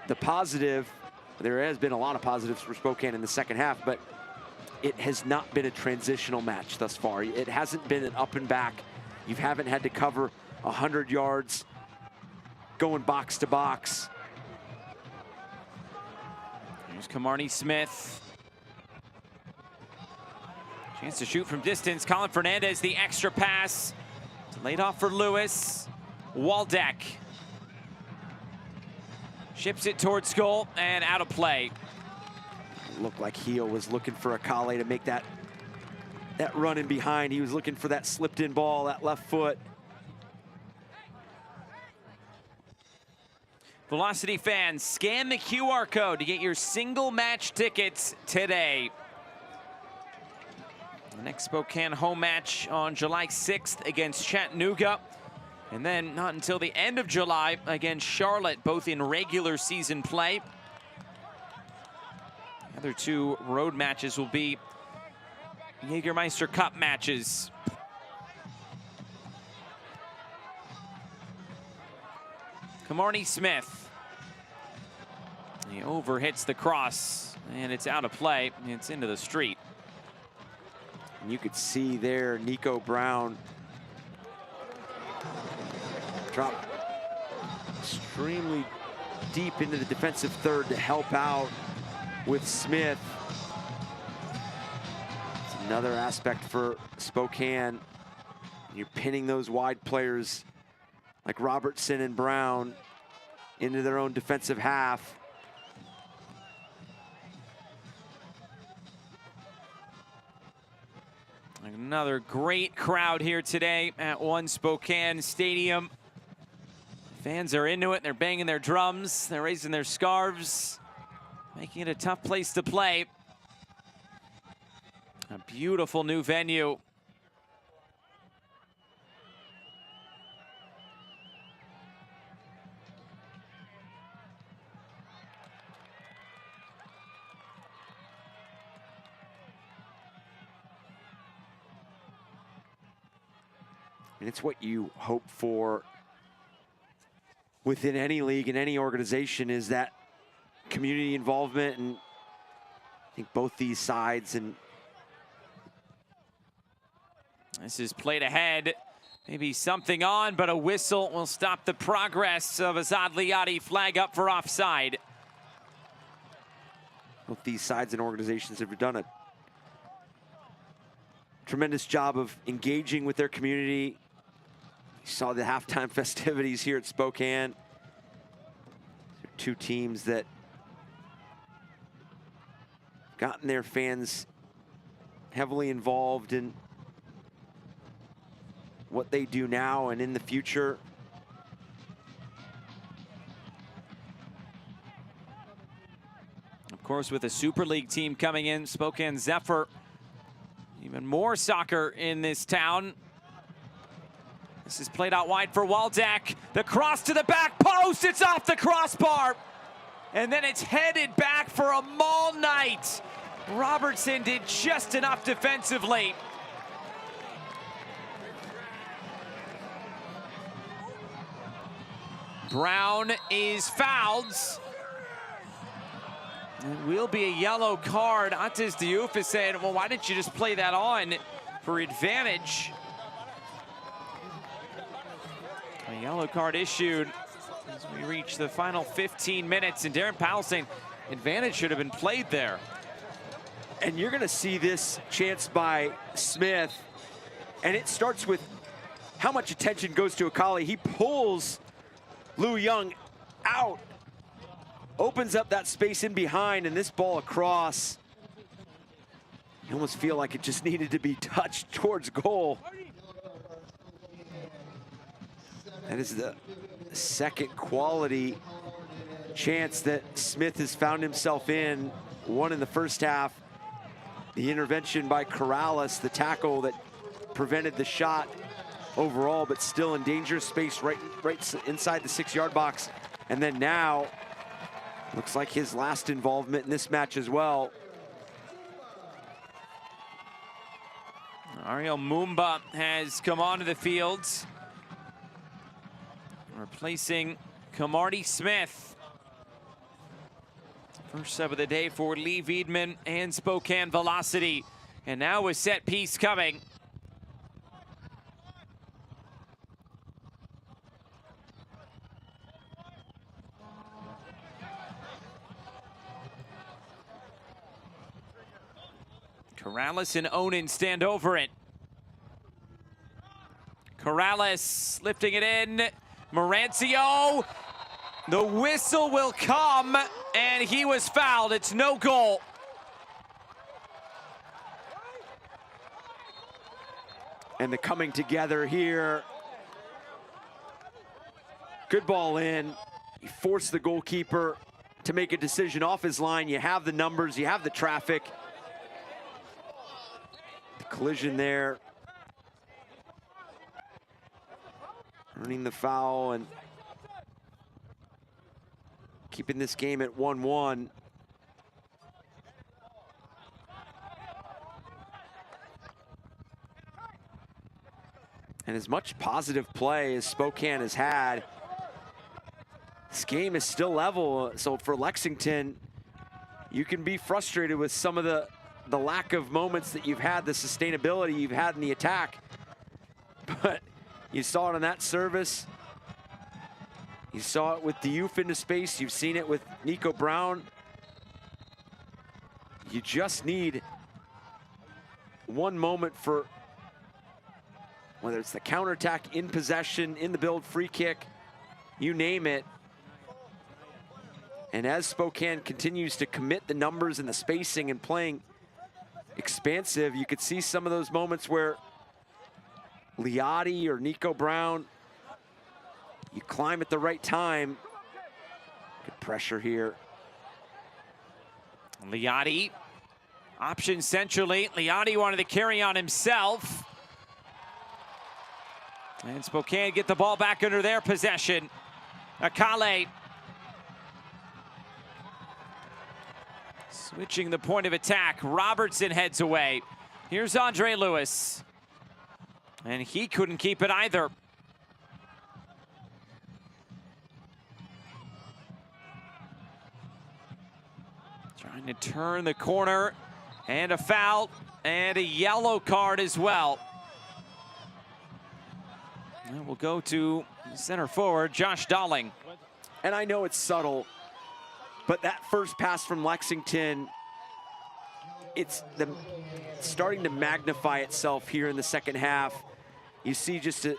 the positive, there has been a lot of positives for Spokane in the second half, but it has not been a transitional match thus far. It hasn't been an up and back. You haven't had to cover 100 yards going box to box. Here's Kamarni Smith. Chance to shoot from distance. Colin Fernandez, the extra pass. It's laid off for Lewis. Waldeck ships it towards goal and out of play. It looked like Heel was looking for Akale to make that run in behind. He was looking for that slipped in ball, that left foot. Velocity fans, scan the QR code to get your single match tickets today. The next Spokane home match on July 6th against Chattanooga. And then not until the end of July against Charlotte, both in regular season play. The other two road matches will be Jägermeister Cup matches. Kamarni Smith. He overhits the cross, and it's out of play. It's into the street. And you could see there Nico Brown drop extremely deep into the defensive third to help out with Smith. It's another aspect for Spokane. You're pinning those wide players like Robertson and Brown into their own defensive half. Another great crowd here today at One Spokane Stadium. Fans are into it. They're banging their drums. They're raising their scarves, making it a tough place to play. A beautiful new venue. And it's what you hope for within any league and any organization, is that community involvement. And I think both these sides, and this is played ahead. Maybe something on, but a whistle will stop the progress of Azad Liadi. Flag up for offside. both these sides and organizations have done a tremendous job of engaging with their community. You saw the halftime festivities here at Spokane. They're two teams that gotten their fans heavily involved in what they do now and in the future. Of course, with a Super League team coming in, Spokane Zephyr, even more soccer in this town. This is played out wide for Waldeck. The cross to the back post, it's off the crossbar. And then it's headed back for a maul night. Robertson did just enough defensively. Brown is fouled. It will be a yellow card. Atis Diouf is saying, well, why didn't you just play that on for advantage? A yellow card issued as we reach the final 15 minutes. And Darren Powell saying advantage should have been played there. And you're gonna see this chance by Smith. And it starts with how much attention goes to Akali. He pulls Lou Young out. Opens up that space in behind, and this ball across. You almost feel like it just needed to be touched towards goal. That is the second quality chance that Smith has found himself in. One in the first half. The intervention by Corrales, the tackle that prevented the shot overall, but still in dangerous space right inside the 6-yard box. And then now, looks like his last involvement in this match as well. Ariel Mumba has come onto the field, replacing Camardi Smith. First sub of the day for Lee Wiedman and Spokane Velocity. And now a set piece coming. Corrales and Onan stand over it. Corrales lifting it in. Marancio, the whistle will come, and he was fouled. It's no goal. And the coming together here. Good ball in. You force the goalkeeper to make a decision off his line. You have the numbers, you have the traffic. Collision there, earning the foul and keeping this game at 1-1. And as much positive play as Spokane has had, this game is still level. So for Lexington, you can be frustrated with some of the lack of moments that you've had, the sustainability you've had in the attack. But you saw it on that service. You saw it with the youth into space. You've seen it with Nico Brown. You just need one moment for, whether it's the counterattack, in possession, in the build, free kick, you name it. And as Spokane continues to commit the numbers and the spacing and playing expansive, you could see some of those moments where Liotti or Nico Brown, you climb at the right time. Good pressure here. Liotti, option centrally. Liotti wanted to carry on himself. And Spokane get the ball back under their possession. Akale switching the point of attack. Robertson heads away. Here's Andre Lewis. And he couldn't keep it either. Trying to turn the corner. And a foul. And a yellow card as well. And we'll go to center forward, Josh Dolling. And I know it's subtle, but that first pass from Lexington, it's starting to magnify itself here in the second half. You see just the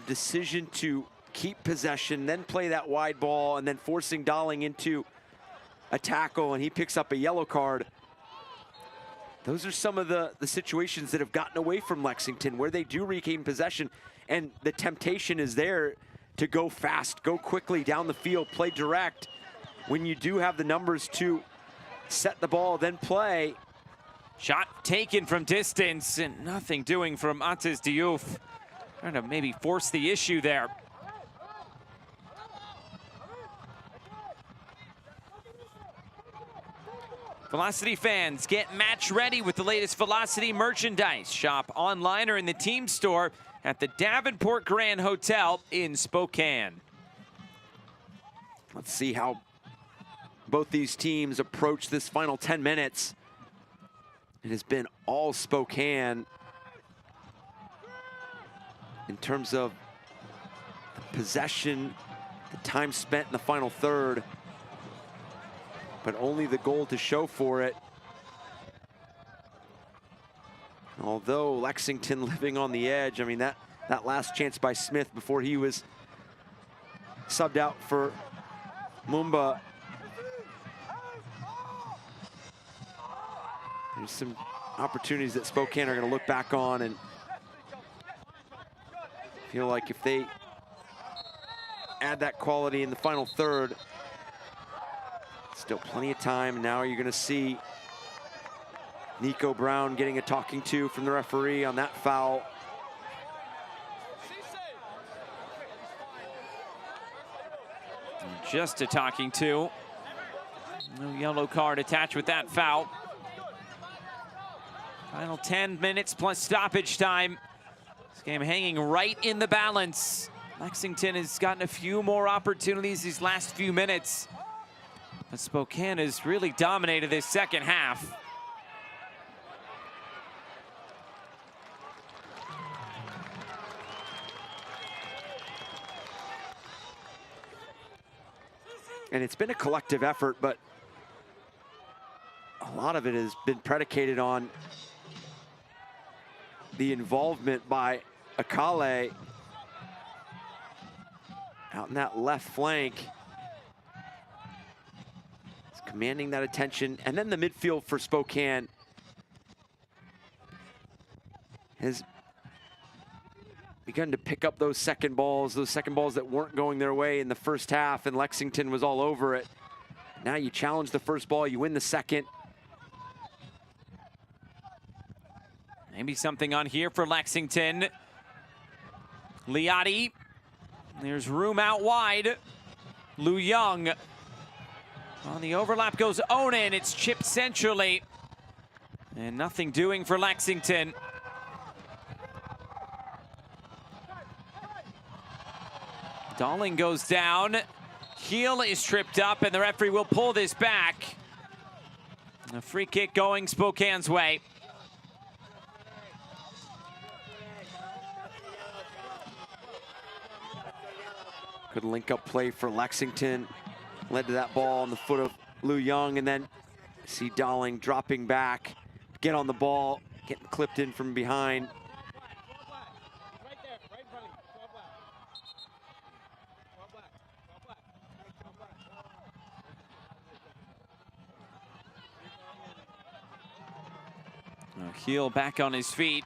decision to keep possession, then play that wide ball, and then forcing Dolling into a tackle, and he picks up a yellow card. Those are some of the situations that have gotten away from Lexington, where they do regain possession, and the temptation is there to go fast, go quickly down the field, play direct. When you do have the numbers to set the ball, then play. Shot taken from distance, and nothing doing from Ates Diouf. Trying to maybe force the issue there. Velocity fans, get match ready with the latest Velocity merchandise. Shop online or in the team store at the Davenport Grand Hotel in Spokane. Let's see how both these teams approach this final 10 minutes. It has been all Spokane in terms of the possession, the time spent in the final third, but only the goal to show for it. Although Lexington living on the edge, I mean, that last chance by Smith before he was subbed out for Mumba. There's some opportunities that Spokane are going to look back on and feel like if they add that quality in the final third, still plenty of time. Now you're going to see Nico Brown getting a talking to from the referee on that foul. Just a talking to. No yellow card attached with that foul. Final 10 minutes plus stoppage time. This game hanging right in the balance. Lexington has gotten a few more opportunities these last few minutes, but Spokane has really dominated this second half. And it's been a collective effort, but a lot of it has been predicated on the involvement by Akale out in that left flank. He's commanding that attention. And then the midfield for Spokane has begun to pick up those second balls that weren't going their way in the first half, and Lexington was all over it. Now you challenge the first ball, you win the second. Maybe something on here for Lexington. Liotti. There's room out wide. Lu Young. On the overlap goes Onan. It's chipped centrally. And nothing doing for Lexington. Darling goes down. Heel is tripped up, and the referee will pull this back. A free kick going Spokane's way. Good link-up play for Lexington. Led to that ball on the foot of Lu Young, and then see Darling dropping back, get on the ball, getting clipped in from behind. Heel back on his feet.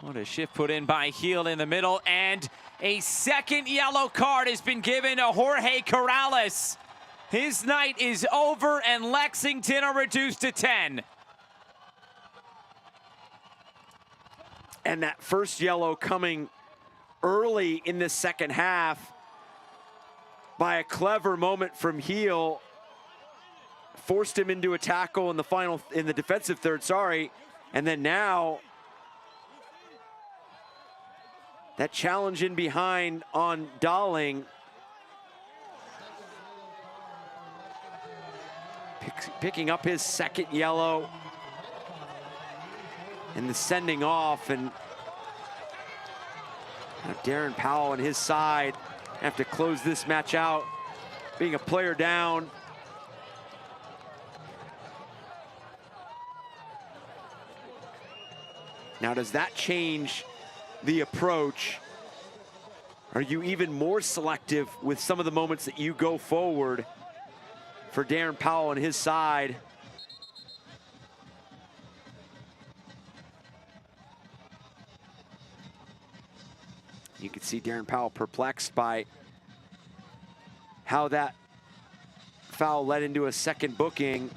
What a shift put in by Heel in the middle, and a second yellow card has been given to Jorge Corrales. His night is over, and Lexington are reduced to 10. And that first yellow coming early in the second half by a clever moment from Heel. Forced him into a tackle in the defensive third, and then now that challenge in behind on Darling. Picking up his second yellow, and the sending off, and now Darren Powell and his side have to close this match out, being a player down. Now, does that change the approach? Are you even more selective with some of the moments that you go forward for Darren Powell and his side? You can see Darren Powell perplexed by how that foul led into a second booking.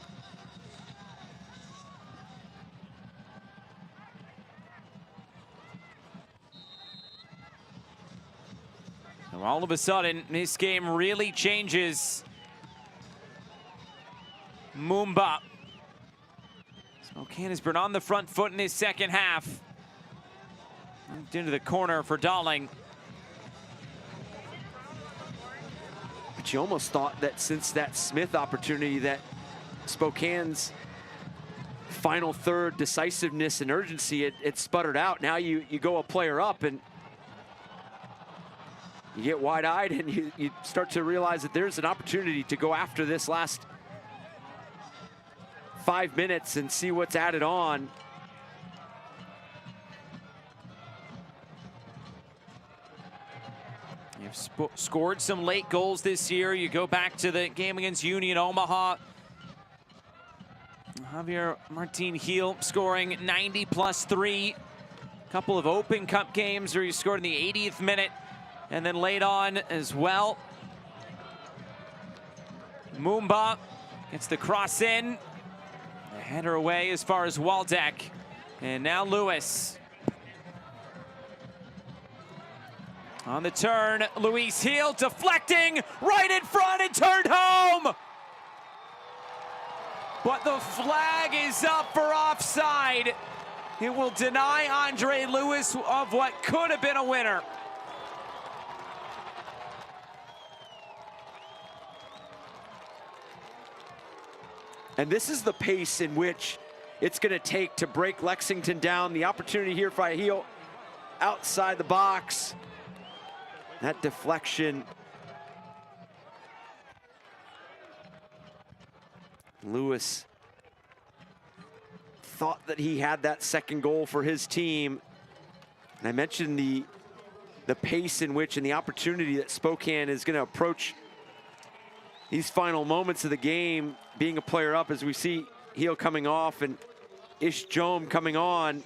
All of a sudden, this game really changes. Mumba. Spokane has been on the front foot in his second half. Moved into the corner for Darling. But you almost thought that since that Smith opportunity that Spokane's final third decisiveness and urgency, it sputtered out. Now you go a player up and you get wide-eyed, and you start to realize that there's an opportunity to go after this last 5 minutes and see what's added on. scored some late goals this year. You go back to the game against Union Omaha. Javier Martin Gil scoring 90+3. Couple of Open Cup games where he scored in the 80th minute and then late on as well. Mumba gets the cross in. The header away as far as Waldeck. And now Lewis. On the turn, Luis Gil deflecting right in front and turned home. But the flag is up for offside. It will deny Andre Lewis of what could have been a winner. And this is the pace in which it's going to take to break Lexington down. The opportunity here for Gil outside the box. That deflection. Lewis thought that he had that second goal for his team. And I mentioned the pace in which and the opportunity that Spokane is going to approach these final moments of the game, being a player up as we see Gil coming off and Ish Jome coming on.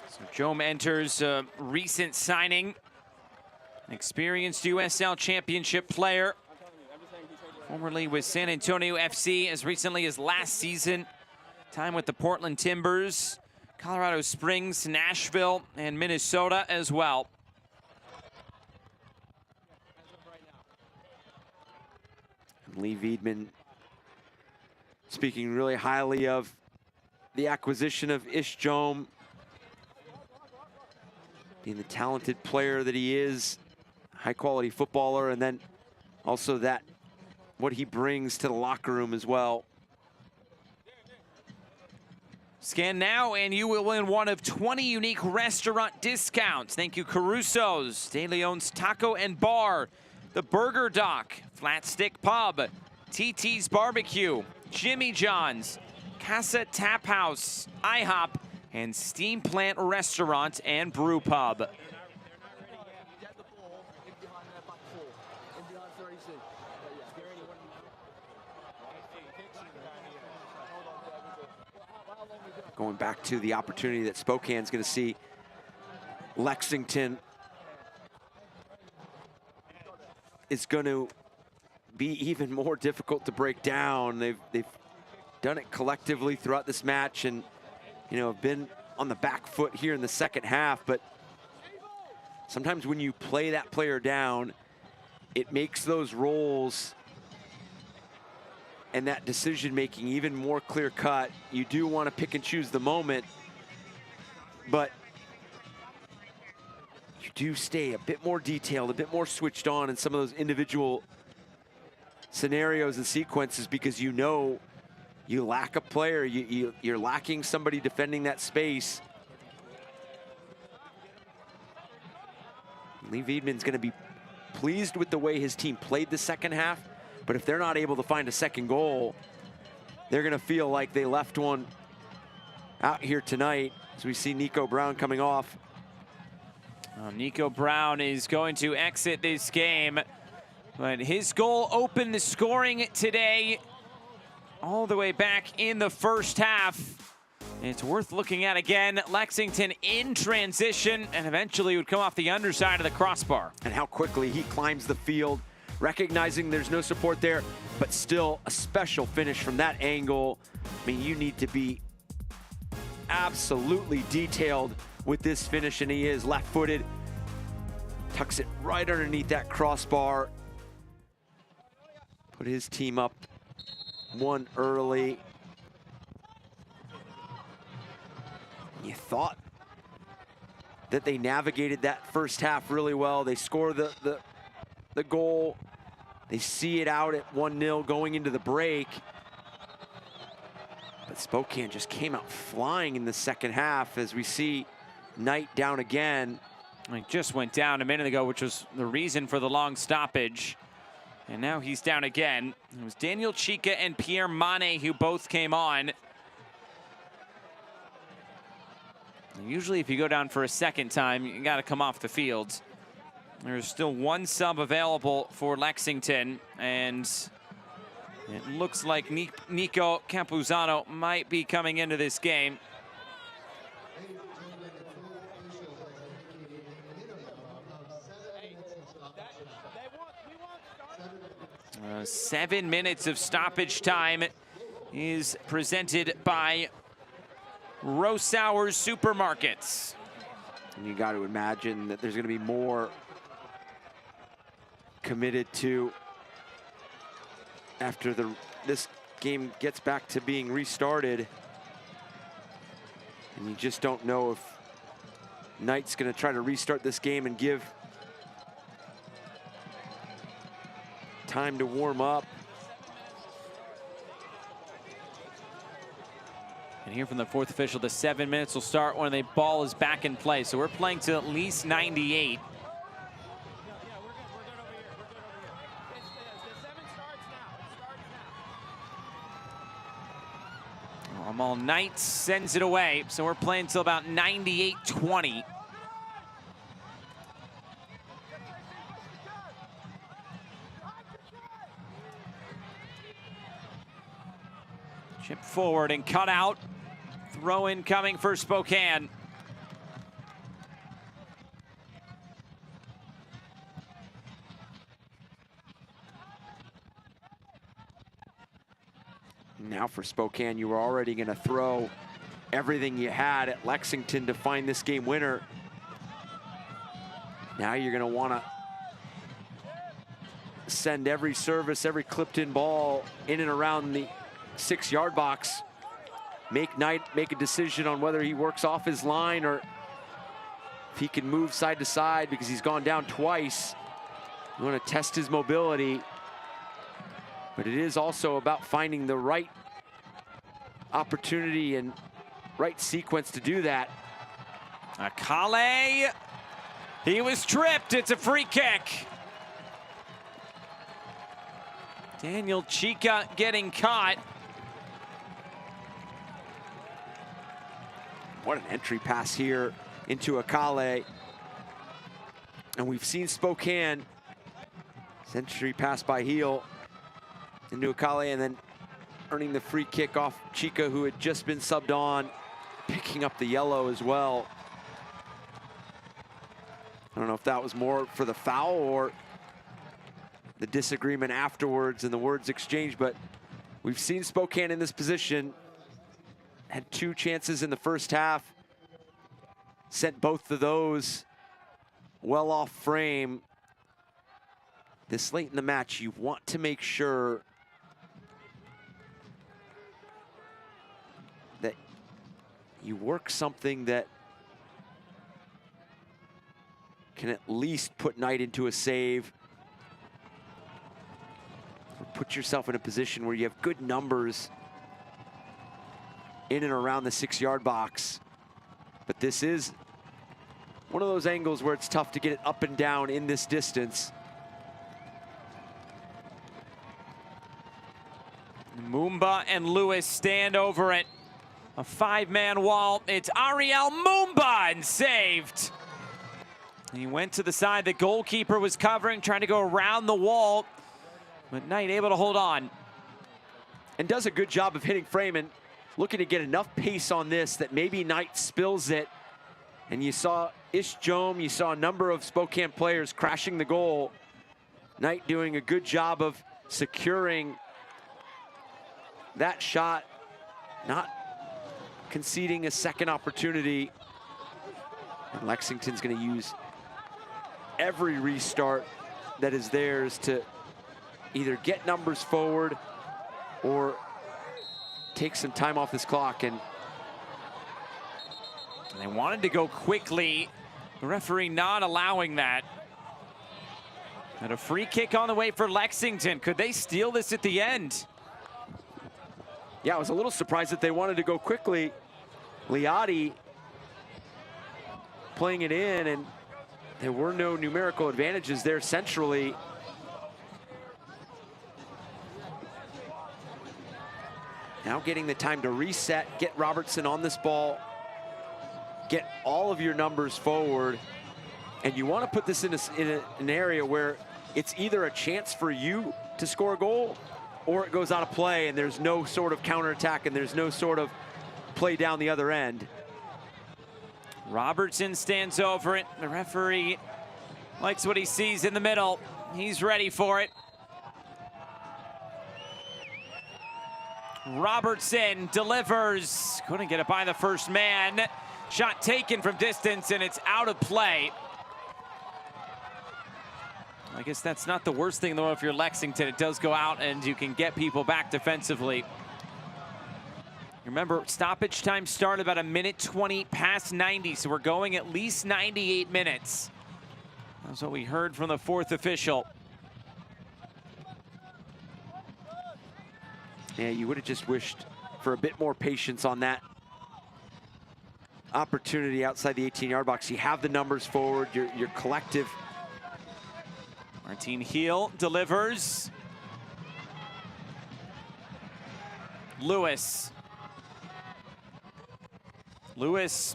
So Jome enters a recent signing, an experienced USL Championship player, formerly with San Antonio FC as recently as last season, time with the Portland Timbers, Colorado Springs, Nashville, and Minnesota as well. Lee Veidman speaking really highly of the acquisition of Ish Jome, being the talented player that he is, high quality footballer, and then also that what he brings to the locker room as well. Scan now and you will win one of 20 unique restaurant discounts. Thank you, Caruso's, De Leon's Taco and Bar, the Burger Dock, Flat Stick Pub, TT's Barbecue, Jimmy John's, Casa Tap House, IHOP, and Steam Plant Restaurant and Brew Pub. Going back to the opportunity that Spokane's going to see, Lexington is going to be even more difficult to break down. They've done it collectively throughout this match and, you know, have been on the back foot here in the second half. But sometimes when you play that player down, it makes those roles and that decision-making even more clear-cut. You do want to pick and choose the moment, but you do stay a bit more detailed, a bit more switched on in some of those individual scenarios and sequences because you know you lack a player, you're lacking somebody defending that space. Lee Veidman's going to be pleased with the way his team played the second half, but if they're not able to find a second goal, they're going to feel like they left one out here tonight as we see Nico Brown coming off. Nico Brown is going to exit this game, but his goal opened the scoring today all the way back in the first half. It's worth looking at again. Lexington in transition and eventually would come off the underside of the crossbar. And how quickly he climbs the field, recognizing there's no support there, but still a special finish from that angle. I mean, you need to be absolutely detailed with this finish, and he is left-footed. Tucks it right underneath that crossbar. Put his team up one early. You thought that they navigated that first half really well. They score the goal. They see it out at 1-0 going into the break. But Spokane just came out flying in the second half as we see Knight down again. He just went down a minute ago, which was the reason for the long stoppage. And now he's down again. It was Daniel Chica and Pierre Mane who both came on. Usually if you go down for a second time, you got to come off the field. There's still one sub available for Lexington, and it looks like Nico Campuzano might be coming into this game. 7 minutes of stoppage time is presented by Rosauer Supermarkets. And you got to imagine that there's going to be more committed to after this game gets back to being restarted. And you just don't know if Knight's going to try to restart this game and give time to warm up. And here from the fourth official, the 7 minutes will start when the ball is back in play. So we're playing to at least 98. Amal Knight sends it away. So we're playing till about 98-20. Chip forward and cut out. Throw in coming for Spokane. Now for Spokane, you were already going to throw everything you had at Lexington to find this game winner. Now you're going to want to send every service, every clipped in ball in and around the 6-yard box. Make Knight make a decision on whether he works off his line or if he can move side to side, because he's gone down twice. You want to test his mobility, but it is also about finding the right opportunity and right sequence to do that. Akale, he was tripped. It's a free kick. Daniel Chica getting caught. What an entry pass here into Akale. And we've seen Spokane. Entry pass by Heel into Akale, and then earning the free kick off Chica, who had just been subbed on, picking up the yellow as well. I don't know if that was more for the foul or the disagreement afterwards and the words exchanged, but we've seen Spokane in this position. Had 2 chances in the first half. Sent both of those well off frame. This late in the match, you want to make sure that you work something that can at least put Knight into a save. Or put yourself in a position where you have good numbers in and around the 6-yard box. But this is one of those angles where it's tough to get it up and down in this distance. Mumba and Lewis stand over it. A 5-man wall. It's Ariel Mumba, and saved. He went to the side the goalkeeper was covering, trying to go around the wall, but Knight able to hold on. And does a good job of hitting frame and looking to get enough pace on this that maybe Knight spills it. And you saw Ish Jome, you saw a number of Spokane players crashing the goal. Knight doing a good job of securing that shot, not conceding a second opportunity. And Lexington's going to use every restart that is theirs to either get numbers forward or take some time off this clock. And they wanted to go quickly. The referee not allowing that. And a free kick on the way for Lexington. Could they steal this at the end? Yeah, I was a little surprised that they wanted to go quickly. Liotti playing it in, and there were no numerical advantages there centrally. Now getting the time to reset, get Robertson on this ball. get all of your numbers forward, and you want to put this in an area where it's either a chance for you to score a goal or it goes out of play and there's no sort of counterattack and there's no sort of play down the other end. Robertson stands over it. The referee likes what he sees in the middle. He's ready for it. Robertson delivers. Couldn't get it by the first man. Shot taken from distance, and it's out of play. I guess that's not the worst thing in the world if you're Lexington. It does go out, and you can get people back defensively. Remember, stoppage time started about 1:20 past 90, so we're going at least 98 minutes. That's what we heard from the fourth official. Yeah, you would have just wished for a bit more patience on that opportunity outside the 18-yard box. You have the numbers forward, your collective. Martin Heel delivers. Lewis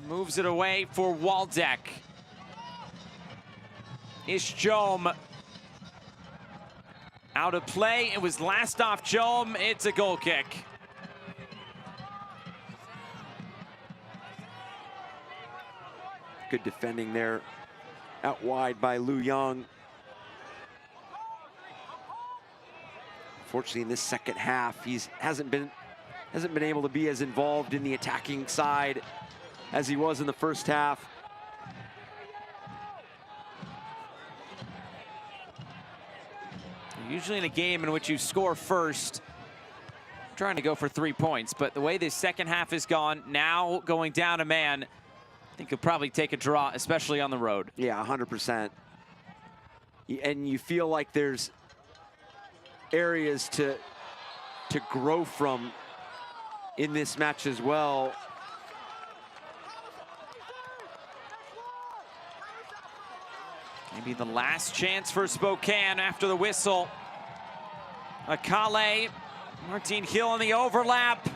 moves it away for Waldeck. Ishjom out of play. It was last off Jom. It's a goal kick. Good defending there out wide by Liu Young. Unfortunately, in this second half, he hasn't been able to be as involved in the attacking side as he was in the first half. Usually in a game in which you score first, trying to go for 3 points, but the way this second half has gone, now going down a man, I think you'll probably take a draw, especially on the road. Yeah, 100%. And you feel like there's areas to grow from in this match as well. Maybe the last chance for Spokane after the whistle. Akale, Martin Hill on the overlap.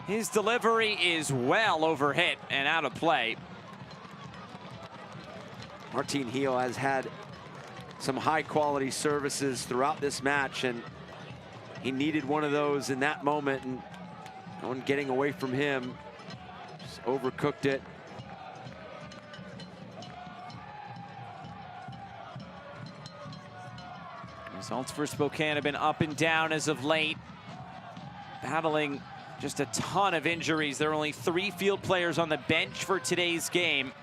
His delivery is well overhit and out of play. Martin Hill has had some high quality services throughout this match, and he needed one of those in that moment, and no one getting away from him. Just overcooked it. Results for Spokane have been up and down as of late, battling just a ton of injuries. There are only 3 field players on the bench for today's game.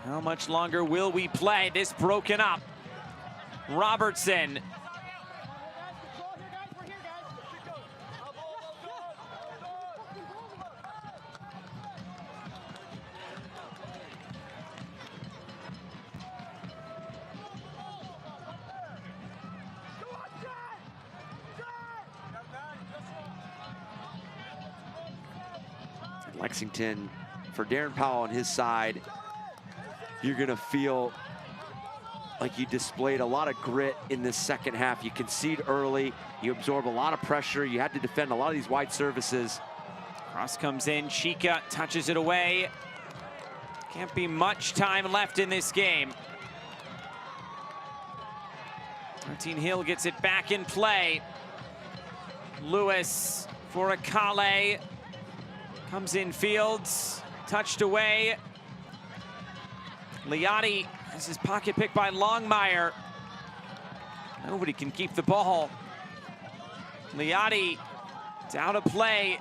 How much longer will we play this broken up? Robertson. Lexington, for Darren Powell on his side, you're gonna feel like you displayed a lot of grit in this second half. You concede early, you absorb a lot of pressure, you had to defend a lot of these wide services. Cross comes in, Chica touches it away. Can't be much time left in this game. Martin Hill gets it back in play. Lewis for Akale. Comes in Fields, touched away. Liotti has his pocket picked by Longmire. Nobody can keep the ball. Liotti, it's out of play.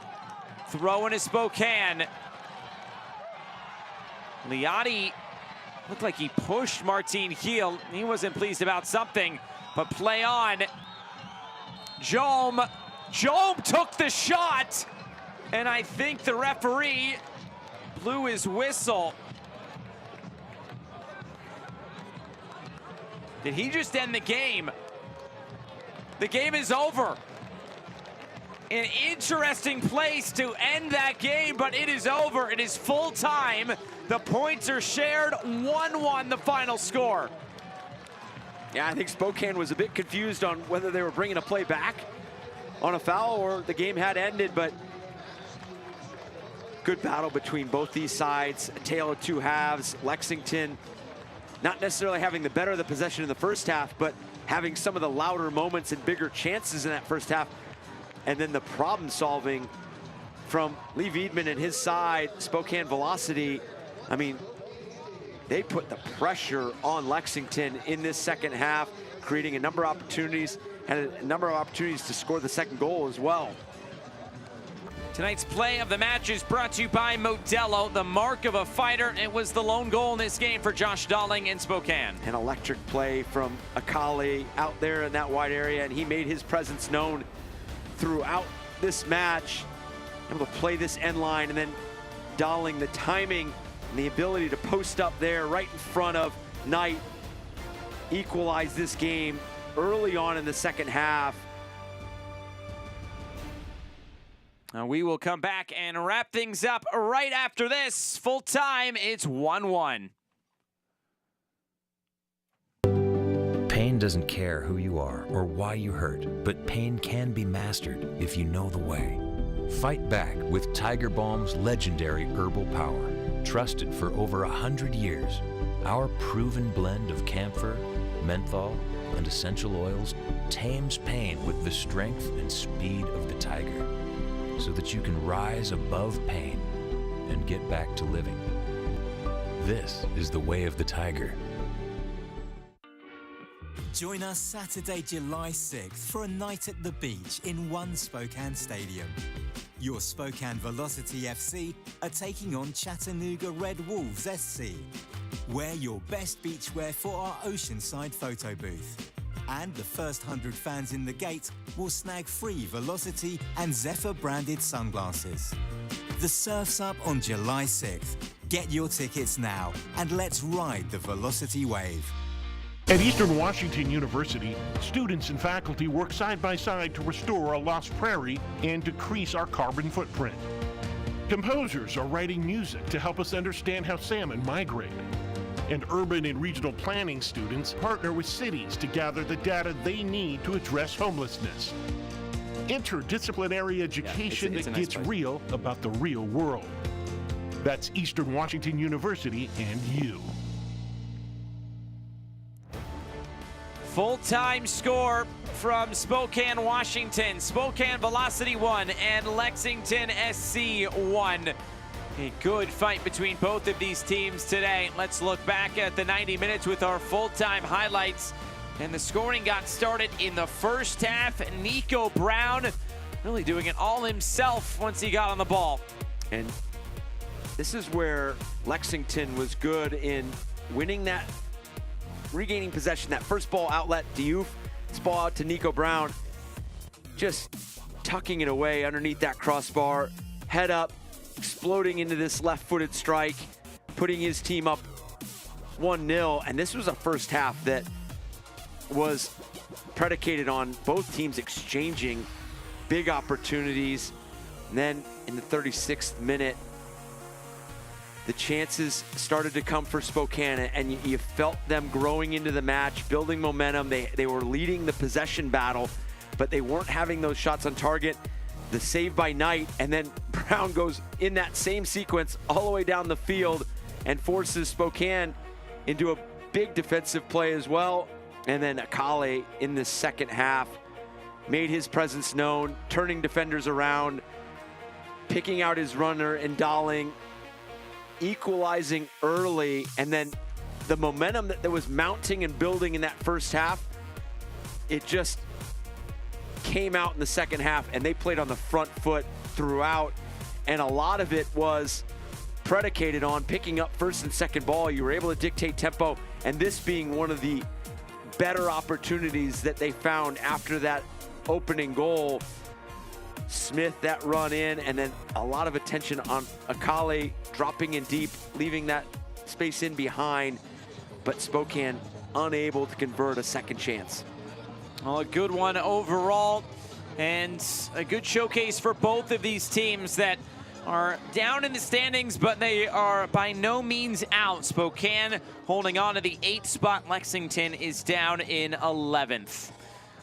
Throw into Spokane. Liotti looked like he pushed Martin Heel. He wasn't pleased about something, but play on. Jom took the shot. And I think the referee blew his whistle. Did he just end the game? The game is over. An interesting place to end that game, but it is over. It is full time. The points are shared, 1-1 the final score. Yeah, I think Spokane was a bit confused on whether they were bringing a play back on a foul or the game had ended, but good battle between both these sides, a tale of two halves. Lexington not necessarily having the better of the possession in the first half, but having some of the louder moments and bigger chances in that first half. And then the problem solving from Lee Wiedemann and his side, Spokane Velocity. I mean, they put the pressure on Lexington in this second half, creating a number of opportunities and a number of opportunities to score the second goal as well. Tonight's play of the match is brought to you by Modelo, the mark of a fighter. It was the lone goal in this game for Josh Dalling in Spokane. An electric play from Akali out there in that wide area, and he made his presence known throughout this match. Able to play this end line, and then Dalling, the timing and the ability to post up there right in front of Knight, equalize this game early on in the second half. We will come back and wrap things up right after this. Full time, it's 1-1. Pain doesn't care who you are or why you hurt, but pain can be mastered if you know the way. Fight back with Tiger Balm's legendary herbal power. Trusted for over 100 years, our proven blend of camphor, menthol, and essential oils tames pain with the strength and speed of the tiger, so that you can rise above pain and get back to living. This is the way of the tiger. Join us Saturday, July 6th for a night at the beach in One Spokane Stadium. Your Spokane Velocity FC are taking on Chattanooga Red Wolves SC. Wear your best beachwear for our Oceanside photo booth. And the first 100 fans in the gate will snag free Velocity and Zephyr branded sunglasses. The Surf's up on July 6th. Get your tickets now and let's ride the Velocity wave. At Eastern Washington University, students and faculty work side by side to restore a lost prairie and decrease our carbon footprint. Composers are writing music to help us understand how salmon migrate. And urban and regional planning students partner with cities to gather the data they need to address homelessness. Interdisciplinary education that gets real about the real world. That's Eastern Washington University and you. Full-time score from Spokane, Washington. Spokane Velocity 1 and Lexington SC 1. A good fight between both of these teams today. Let's look back at the 90 minutes with our full-time highlights. And the scoring got started in the first half. Nico Brown really doing it all himself once he got on the ball. And this is where Lexington was good in winning that, regaining possession. That first ball outlet to Youth, this ball out to Nico Brown, just tucking it away underneath that crossbar, head up, exploding into this left-footed strike, putting his team up 1-0. And this was a first half that was predicated on both teams exchanging big opportunities. And then in the 36th minute, the chances started to come for Spokane, and you felt them growing into the match, building momentum. They were leading the possession battle, but they weren't having those shots on target. The save by Knight, and then Brown goes in that same sequence all the way down the field and forces Spokane into a big defensive play as well. And then Akale in the second half made his presence known, turning defenders around, picking out his runner and Dalling, equalizing early. And then the momentum that was mounting and building in that first half, it just came out in the second half, and they played on the front foot throughout. And a lot of it was predicated on picking up first and second ball. You were able to dictate tempo, and this being one of the better opportunities that they found after that opening goal. Smith, that run in, and then a lot of attention on Akale dropping in deep, leaving that space in behind, but Spokane unable to convert a second chance. Well, a good one overall, and a good showcase for both of these teams that are down in the standings, but they are by no means out. Spokane holding on to the 8th spot. Lexington is down in 11th.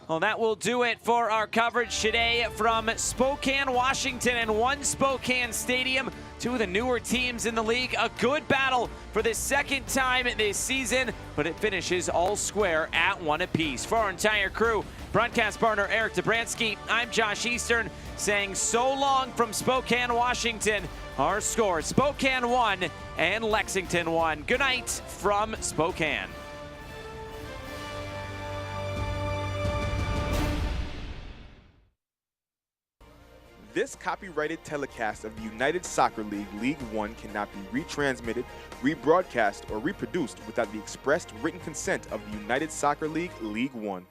Well, that will do it for our coverage today from Spokane, Washington, and One Spokane Stadium. Two of the newer teams in the league. A good battle for the second time this season, but it finishes all square at 1 apiece. For our entire crew, broadcast partner Eric Dobransky, I'm Josh Eastern, saying so long from Spokane, Washington. Our score, Spokane 1 and Lexington 1. Good night from Spokane. This copyrighted telecast of the United Soccer League League One cannot be retransmitted, rebroadcast, or reproduced without the expressed written consent of the United Soccer League League One.